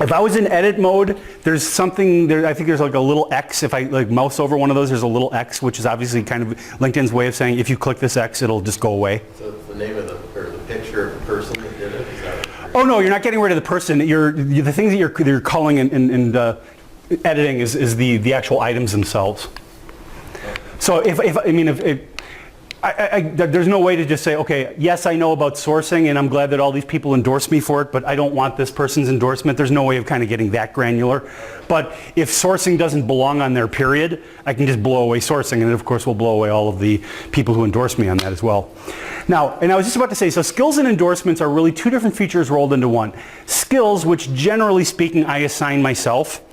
If I was in edit mode, there's something there. I think there's like a little X. If I like mouse over one of those, there's a little X, which is obviously kind of LinkedIn's way of saying if you click this X, it'll just go away. So it's the name of the picture of the person that did it? Is that Oh no, you're not getting rid of the person. The things that you're culling and editing is the actual items themselves. So there's no way to just say, okay, yes, I know about sourcing and I'm glad that all these people endorse me for it, but I don't want this person's endorsement. There's no way of kind of getting that granular. But if sourcing doesn't belong on their period, I can just blow away sourcing, and of course we'll blow away all of the people who endorse me on that as well. Now, and I was just about to say, so skills and endorsements are really two different features rolled into one. Skills, which generally speaking I assign myself.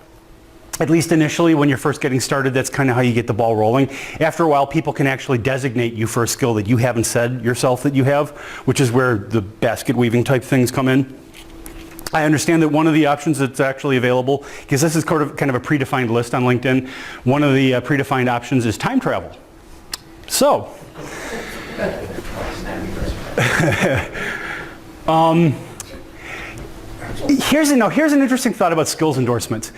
At least initially, when you're first getting started, that's kind of how you get the ball rolling. After a while, people can actually designate you for a skill that you haven't said yourself that you have, which is where the basket weaving type things come in. I understand that one of the options that's actually available, because this is kind of a predefined list on LinkedIn, one of the predefined options is time travel. So, here's an interesting thought about skills endorsements.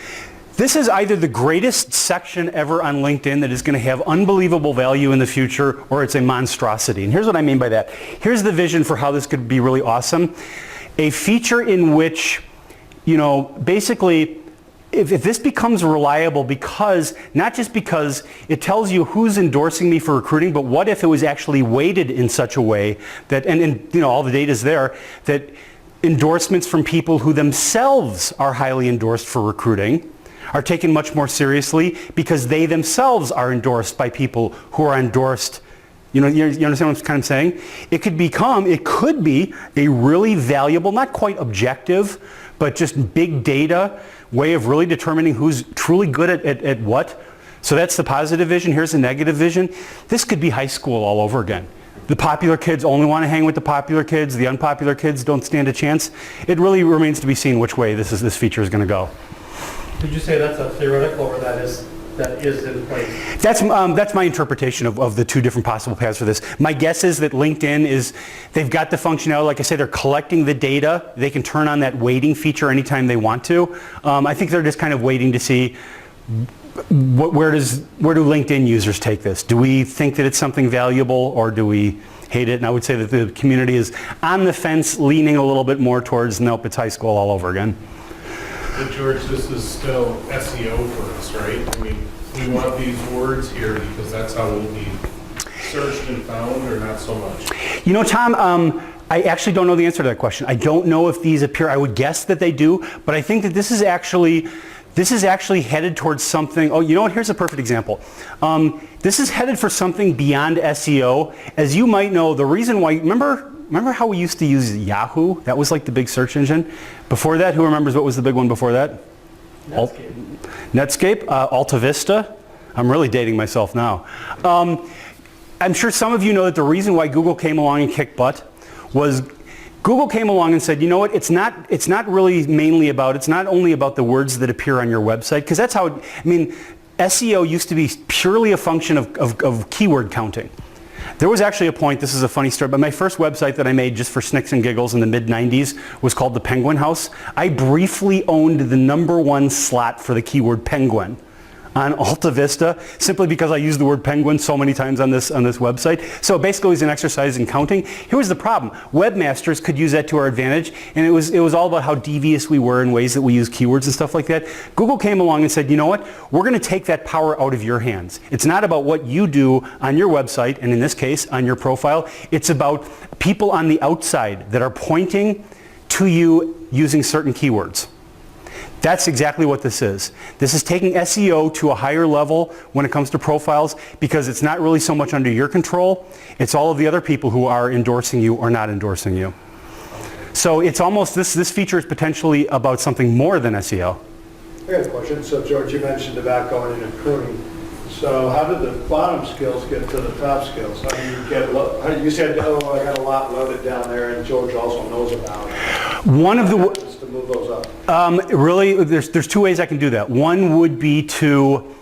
This is either the greatest section ever on LinkedIn that is going to have unbelievable value in the future, or it's a monstrosity. And here's what I mean by that. Here's the vision for how this could be really awesome. A feature in which, basically if this becomes reliable because, not just because it tells you who's endorsing me for recruiting, but what if it was actually weighted in such a way that, and you know, all the data is there, that endorsements from people who themselves are highly endorsed for recruiting are taken much more seriously because they themselves are endorsed by people who are endorsed. You know, you understand what I'm kind of saying? It could be a really valuable, not quite objective, but just big data way of really determining who's truly good at what. So that's the positive vision. Here's the negative vision. This could be high school all over again. The popular kids only want to hang with the popular kids. The unpopular kids don't stand a chance. It really remains to be seen which way this feature is going to go. Did you say that's a theoretical or that is in place? That's my interpretation of the two different possible paths for this. My guess is that LinkedIn they've got the functionality, like I say, they're collecting the data. They can turn on that weighting feature anytime they want to. I think they're just kind of waiting to see where do LinkedIn users take this? Do we think that it's something valuable or do we hate it? And I would say that the community is on the fence, leaning a little bit more towards, nope, it's high school all over again. But George, this is still SEO for us, right? I mean, we want these words here because that's how we'll be searched and found, or not so much? You know, Tom, I actually don't know the answer to that question. I don't know if these appear. I would guess that they do, but I think that this is actually headed towards something. Oh, you know what? Here's a perfect example. This is headed for something beyond SEO. As you might know, the reason why, remember how we used to use Yahoo? That was like the big search engine. Before that, who remembers what was the big one before that? Netscape, Alta Vista. I'm really dating myself now. I'm sure some of you know that the reason why Google came along and kicked butt was Google came along and said, you know what, it's not really mainly about, it's not only about the words that appear on your website, because that's how, SEO used to be purely a function of keyword counting. There was actually a point, this is a funny story, but my first website that I made just for snicks and giggles in the mid-90s was called The Penguin House. I briefly owned the #1 slot for the keyword penguin on Alta Vista, simply because I used the word penguin so many times on this website. So basically it was an exercise in counting. Here was the problem. Webmasters could use that to our advantage, and it was all about how devious we were in ways that we use keywords and stuff like that. Google came along and said, you know what, we're going to take that power out of your hands. It's not about what you do on your website, and in this case, on your profile. It's about people on the outside that are pointing to you using certain keywords. That's exactly what this is. This is taking SEO to a higher level when it comes to profiles, because it's not really so much under your control. It's all of the other people who are endorsing you or not endorsing you. So it's almost, this feature is potentially about something more than SEO. I got a question. So George, you mentioned about going into pruning. So how did the bottom skills get to the top skills? How do you get, you said, oh, I got a lot loaded down there, and George also knows about it. One of the to move those up. really, there's two ways I can do that. One would be to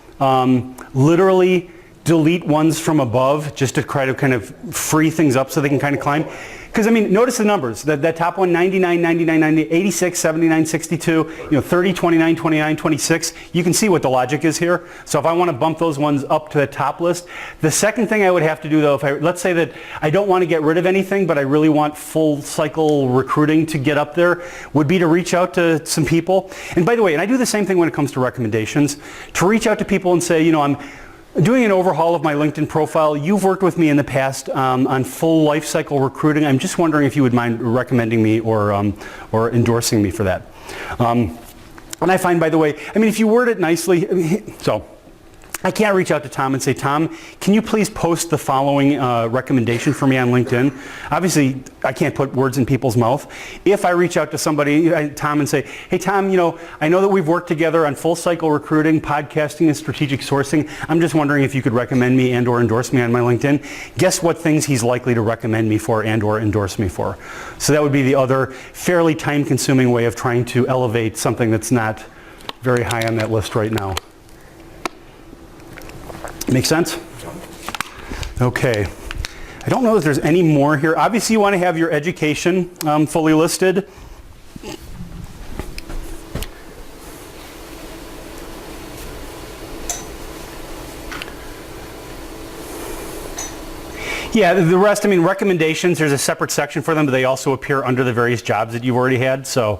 literally delete ones from above, just to try to kind of free things up so they can kind of climb. Because notice the numbers. That top one, 99, 99, 90, 86, 79, 62, 30, 29, 29, 26. You can see what the logic is here. So if I want to bump those ones up to the top list, the second thing I would have to do though, let's say that I don't want to get rid of anything, but I really want full cycle recruiting to get up there, would be to reach out to some people. And by the way, and I do the same thing when it comes to recommendations, to reach out to people and say, I'm doing an overhaul of my LinkedIn profile. You've worked with me in the past on full life cycle recruiting. I'm just wondering if you would mind recommending me or endorsing me for that. And I find, by the way, if you word it nicely, so I can't reach out to Tom and say, Tom, can you please post the following recommendation for me on LinkedIn? Obviously, I can't put words in people's mouth. If I reach out to somebody, Tom, and say, hey, Tom, I know that we've worked together on full cycle recruiting, podcasting, and strategic sourcing. I'm just wondering if you could recommend me and or endorse me on my LinkedIn. Guess what things he's likely to recommend me for and or endorse me for? So that would be the other fairly time-consuming way of trying to elevate something that's not very high on that list right now. Make sense? Okay. I don't know if there's any more here. Obviously, you want to have your education fully listed. Yeah, the rest, recommendations, there's a separate section for them, but they also appear under the various jobs that you've already had. So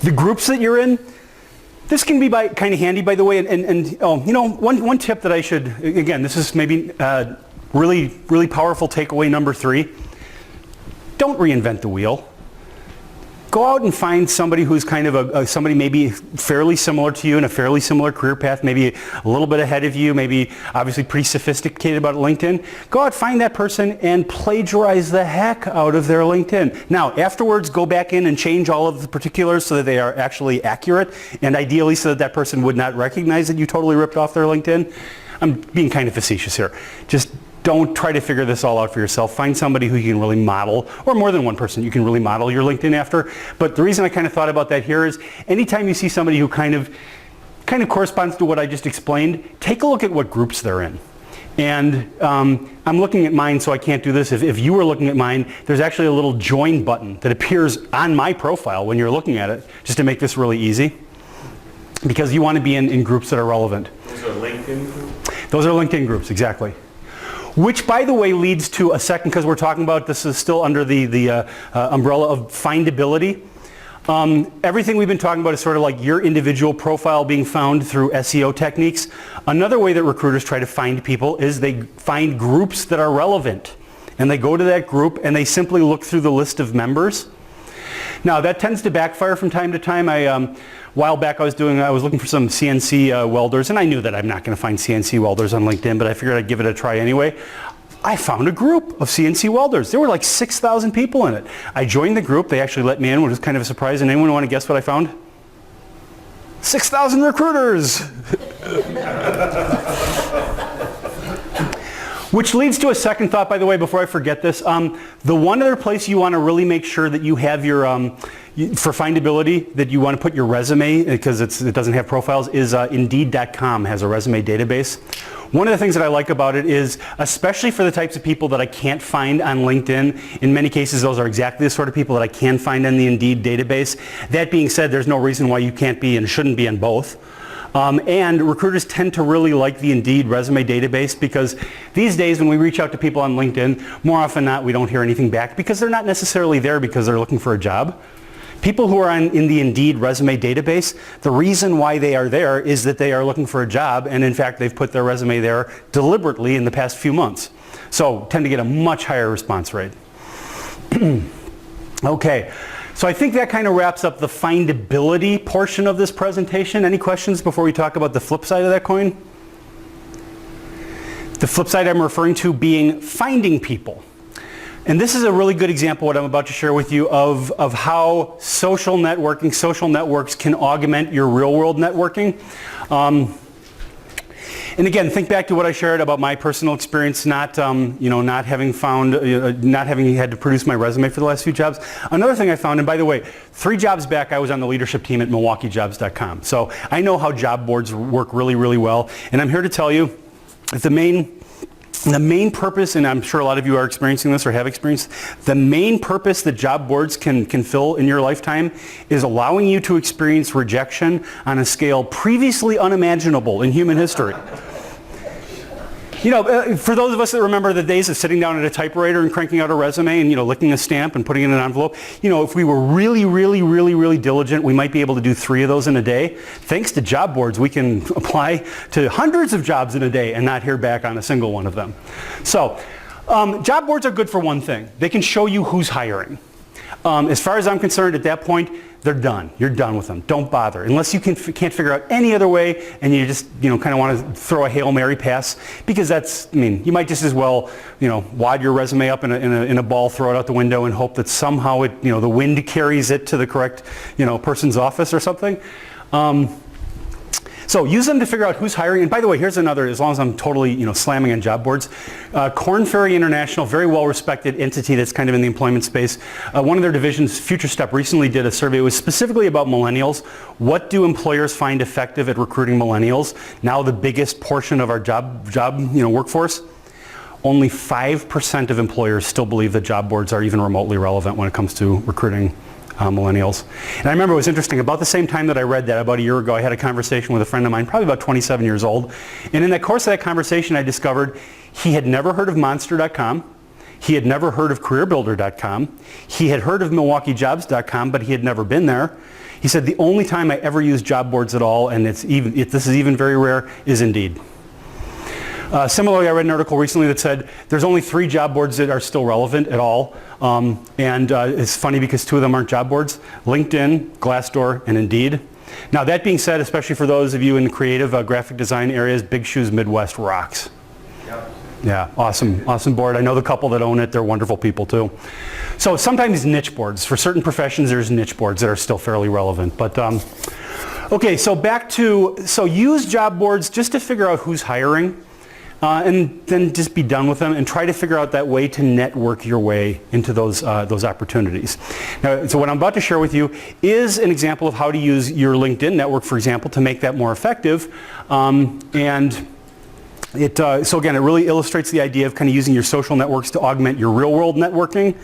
The groups that you're in, this can be kind of handy, by the way, and one tip that I should, again, this is maybe really, really powerful takeaway number 3. Don't reinvent the wheel. Go out and find somebody who's kind of somebody maybe fairly similar to you in a fairly similar career path, maybe a little bit ahead of you, maybe obviously pretty sophisticated about LinkedIn. Go out, find that person, and plagiarize the heck out of their LinkedIn. Now, afterwards, go back in and change all of the particulars so that they are actually accurate, and ideally so that that person would not recognize that you totally ripped off their LinkedIn. I'm being kind of facetious here. Just don't try to figure this all out for yourself. Find somebody who you can really model, or more than one person you can really model your LinkedIn after. But the reason I kind of thought about that here is anytime you see somebody who kind of corresponds to what I just explained, take a look at what groups they're in. And I'm looking at mine, so I can't do this. If you were looking at mine, there's actually a little join button that appears on my profile when you're looking at it, just to make this really easy. Because you want to be in groups that are relevant. Those are LinkedIn groups? Those are LinkedIn groups, exactly. Which, by the way, leads to a second, because we're talking about, this is still under the umbrella of findability. Everything we've been talking about is sort of like your individual profile being found through SEO techniques. Another way that recruiters try to find people is they find groups that are relevant. And they go to that group and they simply look through the list of members. Now, that tends to backfire from time to time. A while back I was looking for some CNC welders, and I knew that I'm not going to find CNC welders on LinkedIn, but I figured I'd give it a try anyway. I found a group of CNC welders. There were like 6,000 people in it. I joined the group. They actually let me in, which was kind of a surprise. And anyone want to guess what I found? 6,000 recruiters! Which leads to a second thought, by the way, before I forget this. The one other place you want to really make sure that you have your, for findability, that you want to put your resume, because it doesn't have profiles, is Indeed.com has a resume database. One of the things that I like about it is, especially for the types of people that I can't find on LinkedIn, in many cases those are exactly the sort of people that I can find in the Indeed database. That being said, there's no reason why you can't be and shouldn't be in both. And recruiters tend to really like the Indeed resume database because these days when we reach out to people on LinkedIn, more often than not we don't hear anything back because they're not necessarily there because they're looking for a job. People who are in the Indeed resume database, the reason why they are there is that they are looking for a job, and in fact they've put their resume there deliberately in the past few months. So tend to get a much higher response rate. Okay. So I think that kind of wraps up the findability portion of this presentation. Any questions before we talk about the flip side of that coin? The flip side I'm referring to being finding people. And this is a really good example, what I'm about to share with you, of how social networks can augment your real world networking. And again, think back to what I shared about my personal experience, not having had to produce my resume for the last few jobs. Another thing I found, and by the way, 3 jobs back, I was on the leadership team at MilwaukeeJobs.com. So I know how job boards work really, really well. And I'm here to tell you that the main purpose, and I'm sure a lot of you are experiencing this or have experienced, the main purpose that job boards can fill in your lifetime is allowing you to experience rejection on a scale previously unimaginable in human history. You know, for those of us that remember the days of sitting down at a typewriter and cranking out a resume and, licking a stamp and putting it in an envelope, if we were really, really, really, really diligent, we might be able to do 3 of those in a day. Thanks to job boards, we can apply to hundreds of jobs in a day and not hear back on a single one of them. So, job boards are good for one thing. They can show you who's hiring. As far as I'm concerned, at that point, they're done. You're done with them. Don't bother. Unless you can't figure out any other way and you just, kind of want to throw a Hail Mary pass, because you might just as well, wad your resume up in a ball, throw it out the window and hope that somehow it, the wind carries it to the correct, person's office or something. So use them to figure out who's hiring. And by the way, here's another, as long as I'm totally, slamming on job boards. Korn Ferry International, very well-respected entity that's kind of in the employment space. One of their divisions, FutureStep, recently did a survey. It was specifically about millennials. What do employers find effective at recruiting millennials? Now the biggest portion of our job workforce. Only 5% of employers still believe that job boards are even remotely relevant when it comes to recruiting millennials. And I remember it was interesting, about the same time that I read that, about a year ago, I had a conversation with a friend of mine, probably about 27 years old. And in the course of that conversation, I discovered he had never heard of Monster.com. He had never heard of careerbuilder.com. He had heard of milwaukeejobs.com, but he had never been there. He said, the only time I ever use job boards at all, and this is even very rare, is Indeed. Similarly, I read an article recently that said there's only 3 job boards that are still relevant at all. It's funny because 2 of them aren't job boards: LinkedIn, Glassdoor, and Indeed. Now, that being said, especially for those of you in the creative graphic design areas, Big Shoes Midwest rocks. Yep. Yeah, awesome board. I know the couple that own it. They're wonderful people too. So sometimes niche boards. For certain professions, there's niche boards that are still fairly relevant. But okay, so use job boards just to figure out who's hiring. And then just be done with them and try to figure out that way to network your way into those opportunities. Now, so what I'm about to share with you is an example of how to use your LinkedIn network, for example, to make that more effective. So again, it really illustrates the idea of kind of using your social networks to augment your real-world networking.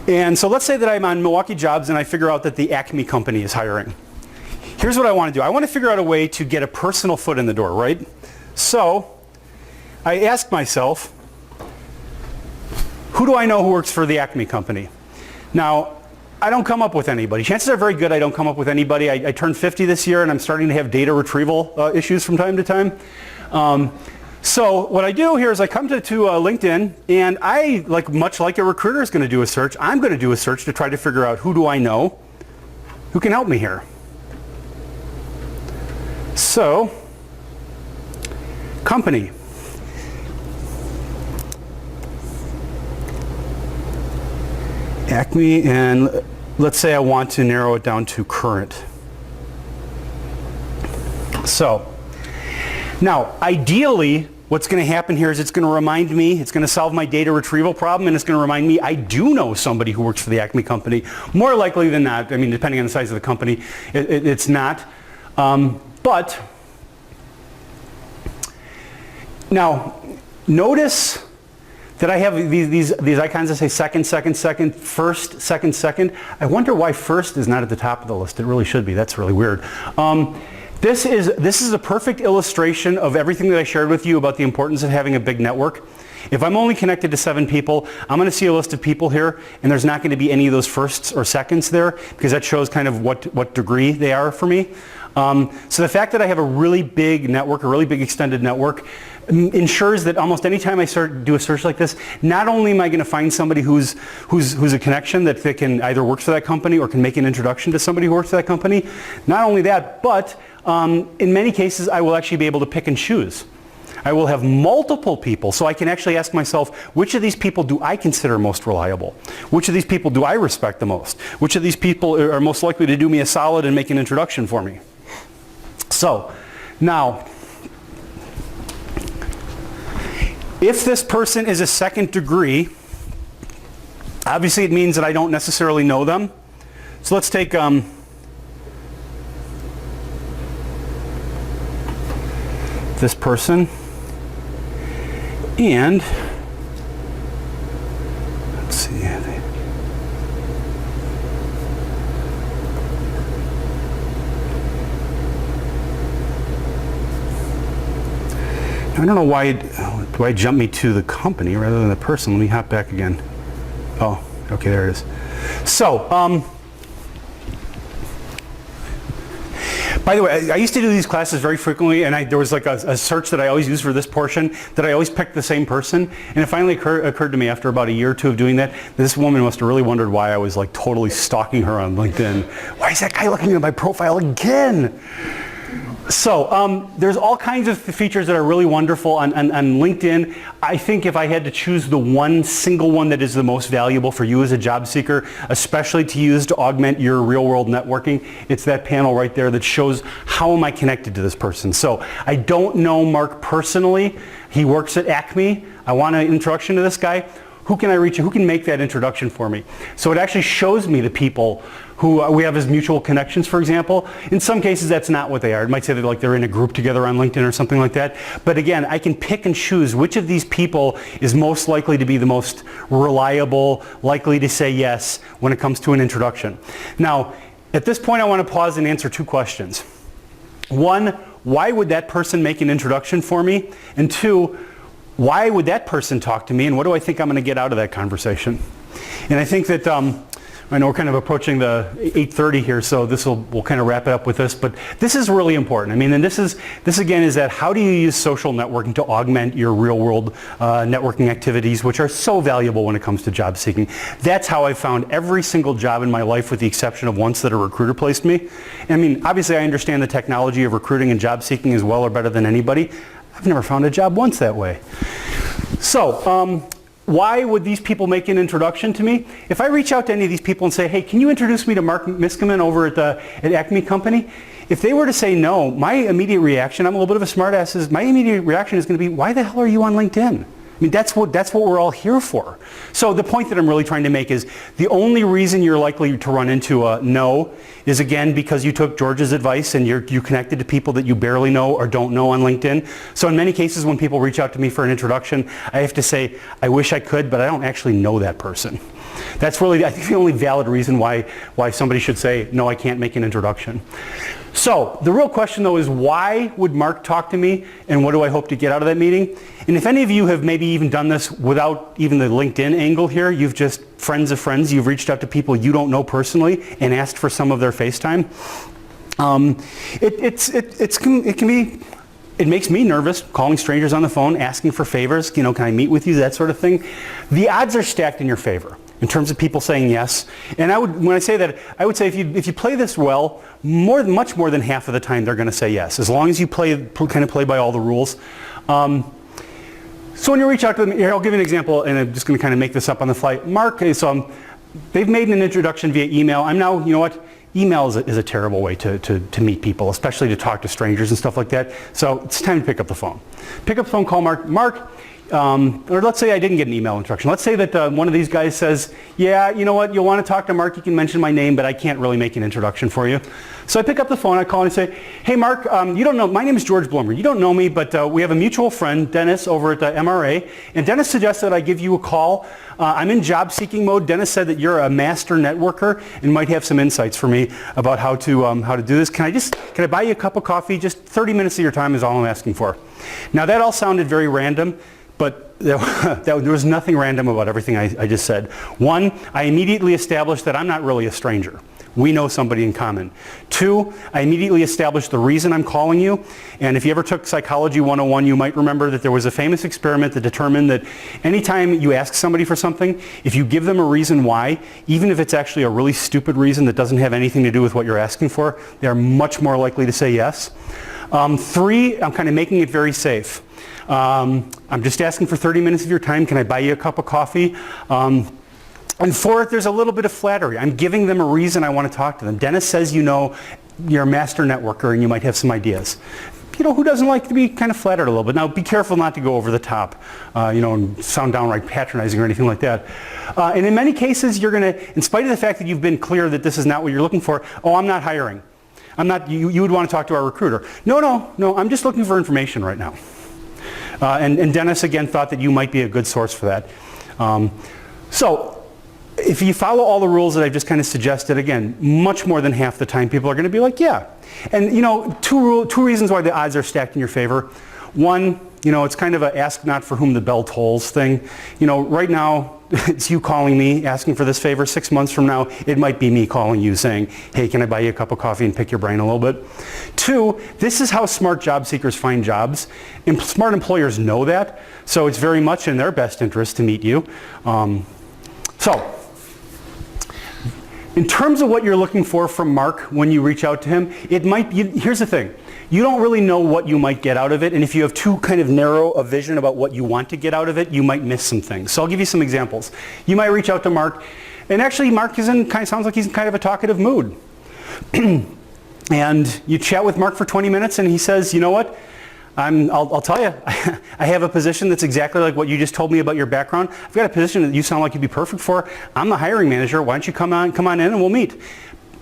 And so let's say that I'm on Milwaukee Jobs and I figure out that the Acme company is hiring. Here's what I want to do. I want to figure out a way to get a personal foot in the door, right? So I asked myself, who do I know who works for the Acme company? Now, I don't come up with anybody. Chances are very good I don't come up with anybody. I turned 50 this year and I'm starting to have data retrieval issues from time to time. So what I do here is I come to LinkedIn, and I, much like a recruiter is going to do a search, I'm going to do a search to try to figure out who do I know who can help me here. So, company. Acme, and let's say I want to narrow it down to current. So, now ideally what's going to happen here is it's going to remind me, it's going to solve my data retrieval problem, and it's going to remind me I do know somebody who works for the Acme company. More likely than not, I mean, depending on the size of the company, it's not. But now notice that I have these icons that say second, first, second. I wonder why first is not at the top of the list. It really should be. That's really weird. This is a perfect illustration of everything that I shared with you about the importance of having a big network. If I'm only connected to 7 people, I'm going to see a list of people here, and there's not going to be any of those firsts or seconds there, because that shows kind of what degree they are for me. So the fact that I have a really big network, a really big extended network, ensures that almost any time I do a search like this, not only am I going to find somebody who's a connection that they can either work for that company or can make an introduction to somebody who works for that company, not only that, but in many cases I will actually be able to pick and choose. I will have multiple people, so I can actually ask myself, which of these people do I consider most reliable? Which of these people do I respect the most? Which of these people are most likely to do me a solid and make an introduction for me? So, now, if this person is a second degree, obviously it means that I don't necessarily know them. So let's take this person, and let's see. I don't know why jump me to the company rather than the person. Let me hop back again. Oh, okay, there it is. So, by the way, I used to do these classes very frequently, and there was like a search that I always used for this portion that I always picked the same person. And it finally occurred to me after about a year or two of doing that, this woman must have really wondered why I was like totally stalking her on LinkedIn. Why is that guy looking at my profile again? So there's all kinds of features that are really wonderful on LinkedIn. I think if I had to choose the one single one that is the most valuable for you as a job seeker, especially to use to augment your real-world networking, it's that panel right there that shows how am I connected to this person. So I don't know Mark personally. He works at Acme. I want an introduction to this guy. Who can I reach? Who can make that introduction for me? So it actually shows me the people who we have as mutual connections, for example. In some cases, that's not what they are. It might say that they're in a group together on LinkedIn or something like that. But again, I can pick and choose which of these people is most likely to be the most reliable, likely to say yes when it comes to an introduction. Now, at this point, I want to pause and answer 2 questions. 1, why would that person make an introduction for me? And 2, why would that person talk to me, and what do I think I'm going to get out of that conversation? And I think that, I know we're kind of approaching the 8:30 here, so we'll kind of wrap it up with this, but this is really important. I mean, and this again is that how do you use social networking to augment your real world networking activities, which are so valuable when it comes to job seeking. That's how I found every single job in my life, with the exception of once that a recruiter placed me. I mean, obviously I understand the technology of recruiting and job seeking as well or better than anybody. I've never found a job once that way. So, why would these people make an introduction to me? If I reach out to any of these people and say, hey, can you introduce me to Mark Miskimen over at Acme Company? If they were to say no, my immediate reaction, I'm a little bit of a smartass, is my immediate reaction is going to be, why the hell are you on LinkedIn? I mean, that's what we're all here for. So the point that I'm really trying to make is the only reason you're likely to run into a no is, again, because you took George's advice and you connected to people that you barely know or don't know on LinkedIn. So in many cases when people reach out to me for an introduction, I have to say, I wish I could, but I don't actually know that person. That's really, I think, the only valid reason why somebody should say, no, I can't make an introduction. So the real question, though, is why would Mark talk to me, and what do I hope to get out of that meeting? And if any of you have maybe even done this without even the LinkedIn angle here, you've just friends of friends, you've reached out to people you don't know personally and asked for some of their FaceTime. It makes me nervous, calling strangers on the phone, asking for favors, can I meet with you, that sort of thing. The odds are stacked in your favor in terms of people saying yes. And when I say that, I would say if you play this well, much more than half of the time they're going to say yes, as long as you play by all the rules. So when you reach out to them, here, I'll give you an example, and I'm just going to kind of make this up on the fly. Mark, they've made an introduction via email. I'm now, you know what? Email is a terrible way to meet people, especially to talk to strangers and stuff like that. So it's time to pick up the phone. Pick up the phone, call Mark. Mark, or let's say I didn't get an email introduction. Let's say that one of these guys says, yeah, you know what, you'll want to talk to Mark, you can mention my name, but I can't really make an introduction for you. So I pick up the phone, I call and I say, hey Mark, you don't know, my name is George Bloomer. You don't know me, but we have a mutual friend, Dennis, over at MRA, and Dennis suggested I give you a call. I'm in job seeking mode. Dennis said that you're a master networker and might have some insights for me about how to do this. Can I buy you a cup of coffee? Just 30 minutes of your time is all I'm asking for. Now that all sounded very random, but there was nothing random about everything I just said. One, I immediately established that I'm not really a stranger. We know somebody in common. Two, I immediately established the reason I'm calling you. And if you ever took Psychology 101, you might remember that there was a famous experiment that determined that anytime you ask somebody for something, if you give them a reason why, even if it's actually a really stupid reason that doesn't have anything to do with what you're asking for, they're much more likely to say yes. Three, I'm kind of making it very safe. I'm just asking for 30 minutes of your time. Can I buy you a cup of coffee? And fourth, there's a little bit of flattery. I'm giving them a reason I want to talk to them. Dennis says you're a master networker and you might have some ideas. Who doesn't like to be kind of flattered a little bit? Now, be careful not to go over the top, and sound downright patronizing or anything like that. And in many cases, you're going to, in spite of the fact that you've been clear that this is not what you're looking for, oh, I'm not hiring. You would want to talk to our recruiter. No, I'm just looking for information right now. And Dennis, again, thought that you might be a good source for that. So if you follow all the rules that I've just kind of suggested, again, much more than half the time people are going to be like, yeah. And, two reasons why the odds are stacked in your favor. One, it's kind of a ask not for whom the bell tolls thing. Right now, it's you calling me, asking for this favor. 6 months from now, it might be me calling you saying, hey, can I buy you a cup of coffee and pick your brain a little bit? Two, this is how smart job seekers find jobs. And smart employers know that. So it's very much in their best interest to meet you. So in terms of what you're looking for from Mark when you reach out to him, here's the thing. You don't really know what you might get out of it, and if you have too kind of narrow a vision about what you want to get out of it, you might miss some things. So I'll give you some examples. You might reach out to Mark, and actually Mark sounds like he's in kind of a talkative mood. And you chat with Mark for 20 minutes, and he says, you know what? I'll tell you, I have a position that's exactly like what you just told me about your background. I've got a position that you sound like you'd be perfect for. I'm the hiring manager. Why don't you come on in and we'll meet?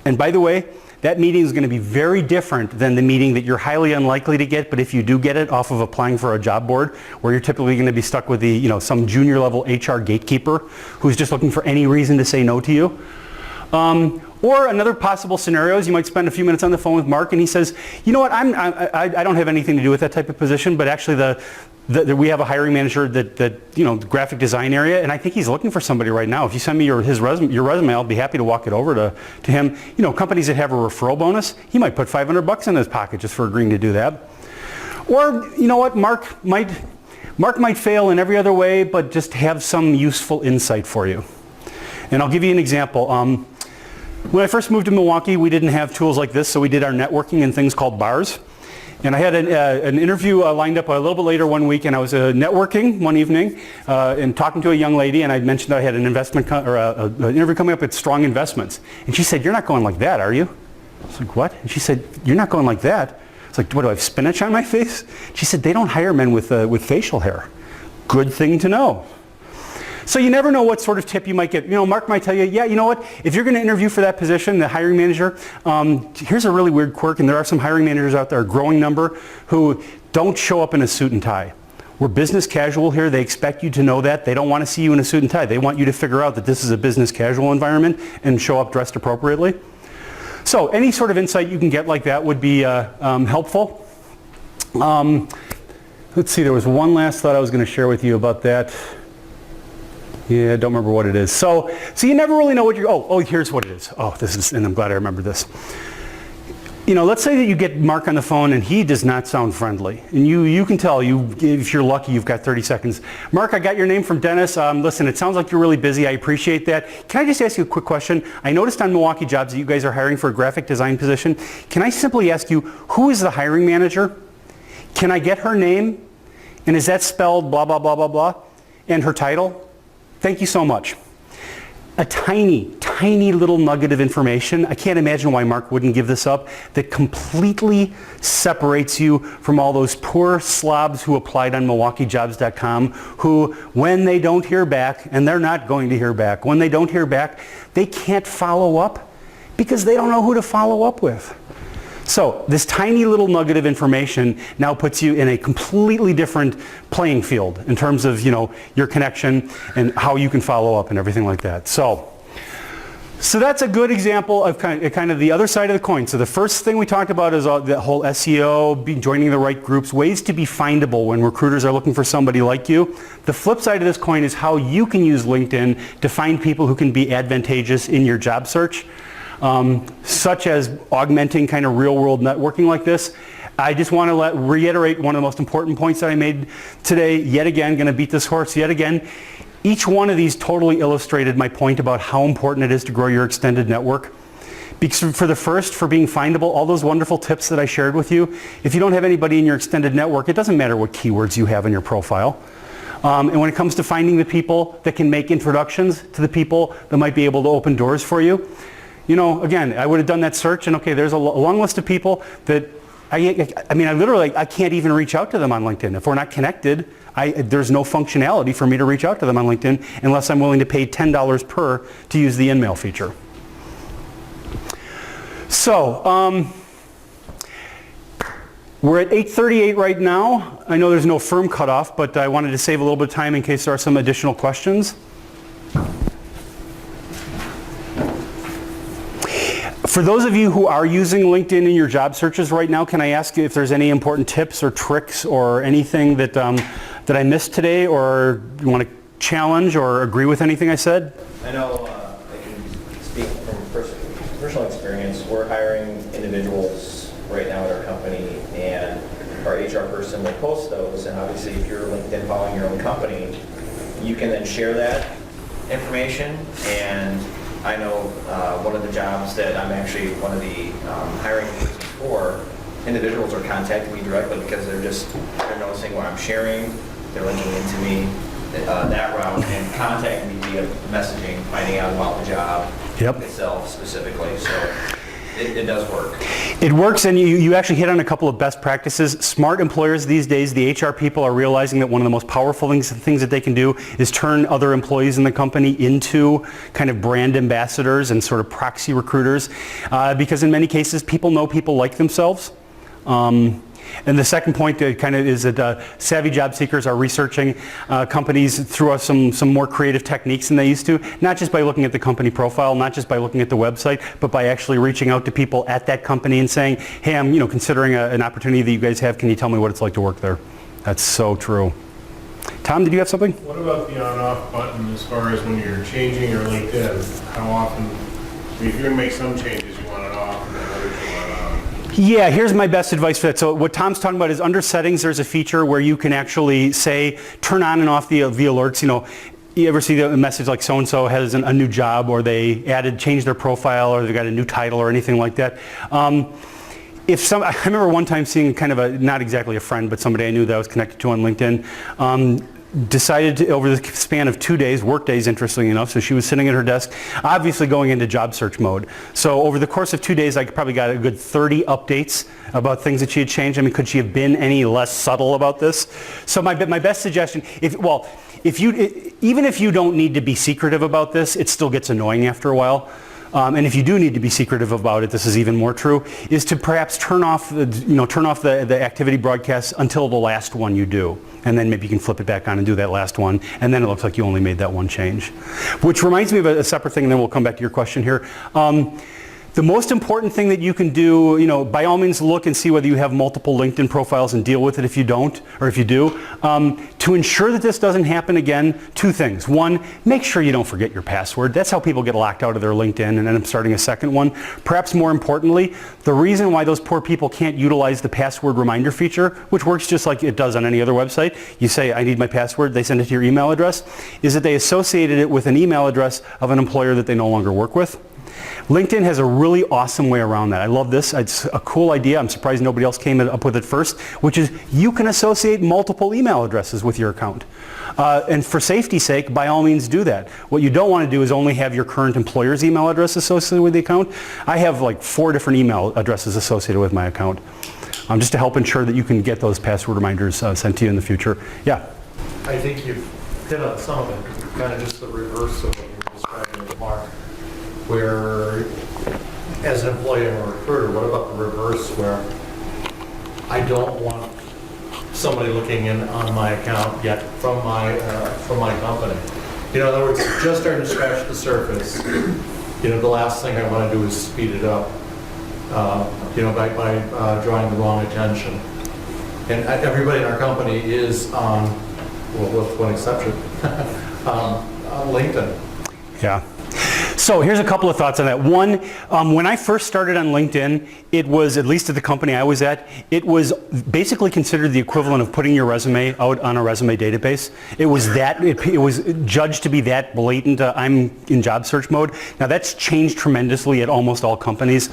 And by the way, that meeting is going to be very different than the meeting that you're highly unlikely to get, but if you do get it off of applying for a job board, where you're typically going to be stuck with some junior level HR gatekeeper who's just looking for any reason to say no to you. Or another possible scenario is you might spend a few minutes on the phone with Mark and he says, you know what, I don't have anything to do with that type of position, but actually we have a hiring manager that you know, the graphic design area, and I think he's looking for somebody right now. If you send me your resume, I'll be happy to walk it over to him. You know, companies that have a referral bonus, he might put $500 in his pocket just for agreeing to do that. Or, you know what, Mark might fail in every other way, but just have some useful insight for you. And I'll give you an example. When I first moved to Milwaukee, we didn't have tools like this, so we did our networking in things called bars. And I had an interview lined up a little bit later one week, and I was networking one evening and talking to a young lady, and I mentioned I had an an interview coming up at Strong Investments. And she said, "You're not going like that, are you?" I was like, "What?" And she said, "You're not going like that." I was like, "What, do I have spinach on my face?" She said, "They don't hire men with facial hair." Good thing to know. So you never know what sort of tip you might get. You know, Mark might tell you, yeah, you know what, if you're going to interview for that position, the hiring manager, here's a really weird quirk, and there are some hiring managers out there, a growing number, who don't show up in a suit and tie. We're business casual here. They expect you to know that. They don't want to see you in a suit and tie. They want you to figure out that this is a business casual environment and show up dressed appropriately. So any sort of insight you can get like that would be helpful. Let's see, there was one last thought I was going to share with you about that. Yeah, I don't remember what it is. So you never really know what you're, oh, here's what it is. Oh, this is, and I'm glad I remember this. You know, let's say that you get Mark on the phone and he does not sound friendly. And you can tell, if you're lucky, you've got 30 seconds. Mark, I got your name from Dennis. Listen, it sounds like you're really busy. I appreciate that. Can I just ask you a quick question? I noticed on Milwaukee Jobs that you guys are hiring for a graphic design position. Can I simply ask you, who is the hiring manager? Can I get her name? And is that spelled blah, blah, blah, blah, blah? And her title? Thank you so much. A tiny, tiny little nugget of information, I can't imagine why Mark wouldn't give this up, that completely separates you from all those poor slobs who applied on MilwaukeeJobs.com, who, when they don't hear back, and they're not going to hear back, when they don't hear back, they can't follow up because they don't know who to follow up with. So this tiny little nugget of information now puts you in a completely different playing field in terms of, you know, your connection and how you can follow up and everything like that. So that's a good example of kind of the other side of the coin. So the first thing we talked about is the whole SEO, joining the right groups, ways to be findable when recruiters are looking for somebody like you. The flip side of this coin is how you can use LinkedIn to find people who can be advantageous in your job search. Such as augmenting kind of real-world networking like this. I just want to reiterate one of the most important points that I made today. Yet again, going to beat this horse yet again. Each one of these totally illustrated my point about how important it is to grow your extended network. Because for being findable, all those wonderful tips that I shared with you, if you don't have anybody in your extended network, it doesn't matter what keywords you have in your profile. And when it comes to finding the people that can make introductions to the people that might be able to open doors for you, you know, again, I would have done that search, and okay, there's a long list of people that, I can't even reach out to them on LinkedIn. If we're not connected, there's no functionality for me to reach out to them on LinkedIn unless I'm willing to pay $10 per to use the InMail feature. So, we're at 8:38 right now. I know there's no firm cutoff, but I wanted to save a little bit of time in case there are some additional questions. For those of you who are using LinkedIn in your job searches right now, can I ask you if there's any important tips or tricks or anything that I missed today, or you want to challenge or agree with anything I said? I know I can speak from personal experience. We're hiring individuals right now at our company, and our HR person will post those, and obviously if you're LinkedIn following your own company, you can then share that information. And I know one of the jobs that I'm actually one of the hiring persons for, individuals are contacting me directly because they're noticing what I'm sharing, they're linking into me that route and contacting me via messaging, finding out about the job itself specifically. So it does work. It works, and you actually hit on a couple of best practices. Smart employers these days, the HR people are realizing that one of the most powerful things that they can do is turn other employees in the company into kind of brand ambassadors and sort of proxy recruiters, because in many cases people know people like themselves. And the second point kind of is that savvy job seekers are researching companies through some more creative techniques than they used to, not just by looking at the company profile, not just by looking at the website, but by actually reaching out to people at that company and saying, hey, I'm considering an opportunity that you guys have. Can you tell me what it's like to work there? That's so true. Tom, did you have something? What about the on-off button as far as when you're changing your LinkedIn? How often, if you're going to make some changes, you want it off, and then others you want it on? Yeah, here's my best advice for that. So what Tom's talking about is under settings, there's a feature where you can actually say, turn on and off the alerts. You ever see the message like so-and-so has a new job, or they changed their profile, or they got a new title or anything like that. I remember one time seeing kind of not exactly a friend, but somebody I knew that I was connected to on LinkedIn, decided to, over the span of 2 days, work days interestingly enough, so she was sitting at her desk, obviously going into job search mode. So over the course of 2 days, I probably got a good 30 updates about things that she had changed. I mean, could she have been any less subtle about this? So my best suggestion, even if you don't need to be secretive about this, it still gets annoying after a while. And if you do need to be secretive about it, this is even more true, is to perhaps turn off the activity broadcasts until the last one you do. And then maybe you can flip it back on and do that last one, and then it looks like you only made that one change. Which reminds me of a separate thing, and then we'll come back to your question here. The most important thing that you can do, by all means look and see whether you have multiple LinkedIn profiles and deal with it if you don't, or if you do. To ensure that this doesn't happen again, 2 things. 1, make sure you don't forget your password. That's how people get locked out of their LinkedIn and end up starting a second one. Perhaps more importantly, the reason why those poor people can't utilize the password reminder feature, which works just like it does on any other website, you say, I need my password, they send it to your email address, is that they associated it with an email address of an employer that they no longer work with. LinkedIn has a really awesome way around that. I love this. It's a cool idea. I'm surprised nobody else came up with it first, which is you can associate multiple email addresses with your account. And for safety's sake, by all means do that. What you don't want to do is only have your current employer's email address associated with the account. I have like 4 different email addresses associated with my account, just to help ensure that you can get those password reminders sent to you in the future. Yeah? I think you've hit on some of it, kind of just the reverse of what you were describing with Mark, where as an employee and a recruiter, what about the reverse where I don't want somebody looking in on my account yet from my company? In other words, just starting to scratch the surface. The last thing I want to do is speed it up, by drawing the wrong attention. And everybody in our company is on, with one exception, on LinkedIn. Yeah. So here's a couple of thoughts on that. One, when I first started on LinkedIn, it was, at least at the company I was at, it was basically considered the equivalent of putting your resume out on a resume database. It was it was judged to be that blatant, I'm in job search mode. Now that's changed tremendously at almost all companies.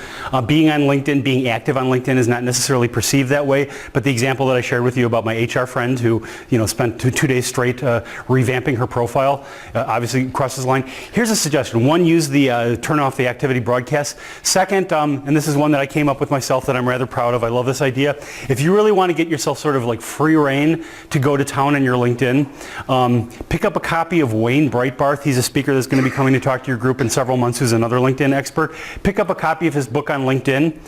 Being on LinkedIn, being active on LinkedIn is not necessarily perceived that way, but the example that I shared with you about my HR friend who spent two days straight revamping her profile, obviously crosses the line. Here's a suggestion. One, use the turn off the activity broadcast. Second, and this is one that I came up with myself that I'm rather proud of. I love this idea. If you really want to get yourself sort of like free reign to go to town on your LinkedIn, pick up a copy of Wayne Breitbarth. He's a speaker that's going to be coming to talk to your group in several months, who's another LinkedIn expert. Pick up a copy of his book on LinkedIn.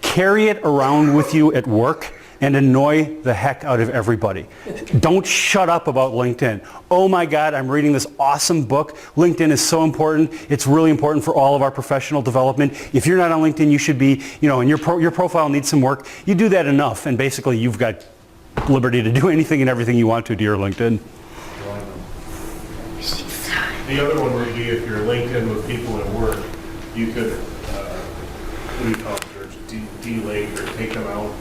Carry it around with you at work and annoy the heck out of everybody. Don't shut up about LinkedIn. Oh my God, I'm reading this awesome book. LinkedIn is so important. It's really important for all of our professional development. If you're not on LinkedIn, you should be, and your profile needs some work. You do that enough, and basically you've got liberty to do anything and everything you want to your LinkedIn. The other one would be if you're LinkedIn with people at work, you could, what do you call it, George? Delink or take them out,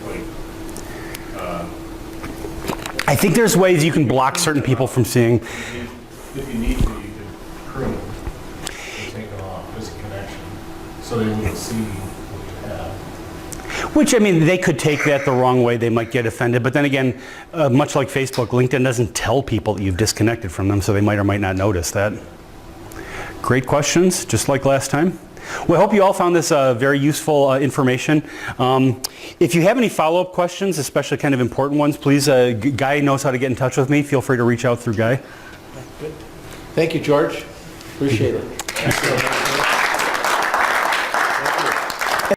I think there's ways you can block certain people from seeing. If you need to, you could prune them and take them off as a connection, so they wouldn't see what you have. Which, I mean, they could take that the wrong way. They might get offended. But then again, much like Facebook, LinkedIn doesn't tell people that you've disconnected from them, so they might or might not notice that. Great questions, just like last time. Well, I hope you all found this very useful information. If you have any follow-up questions, especially kind of important ones, please, Guy knows how to get in touch with me. Feel free to reach out through Guy. Thank you, George. Appreciate it.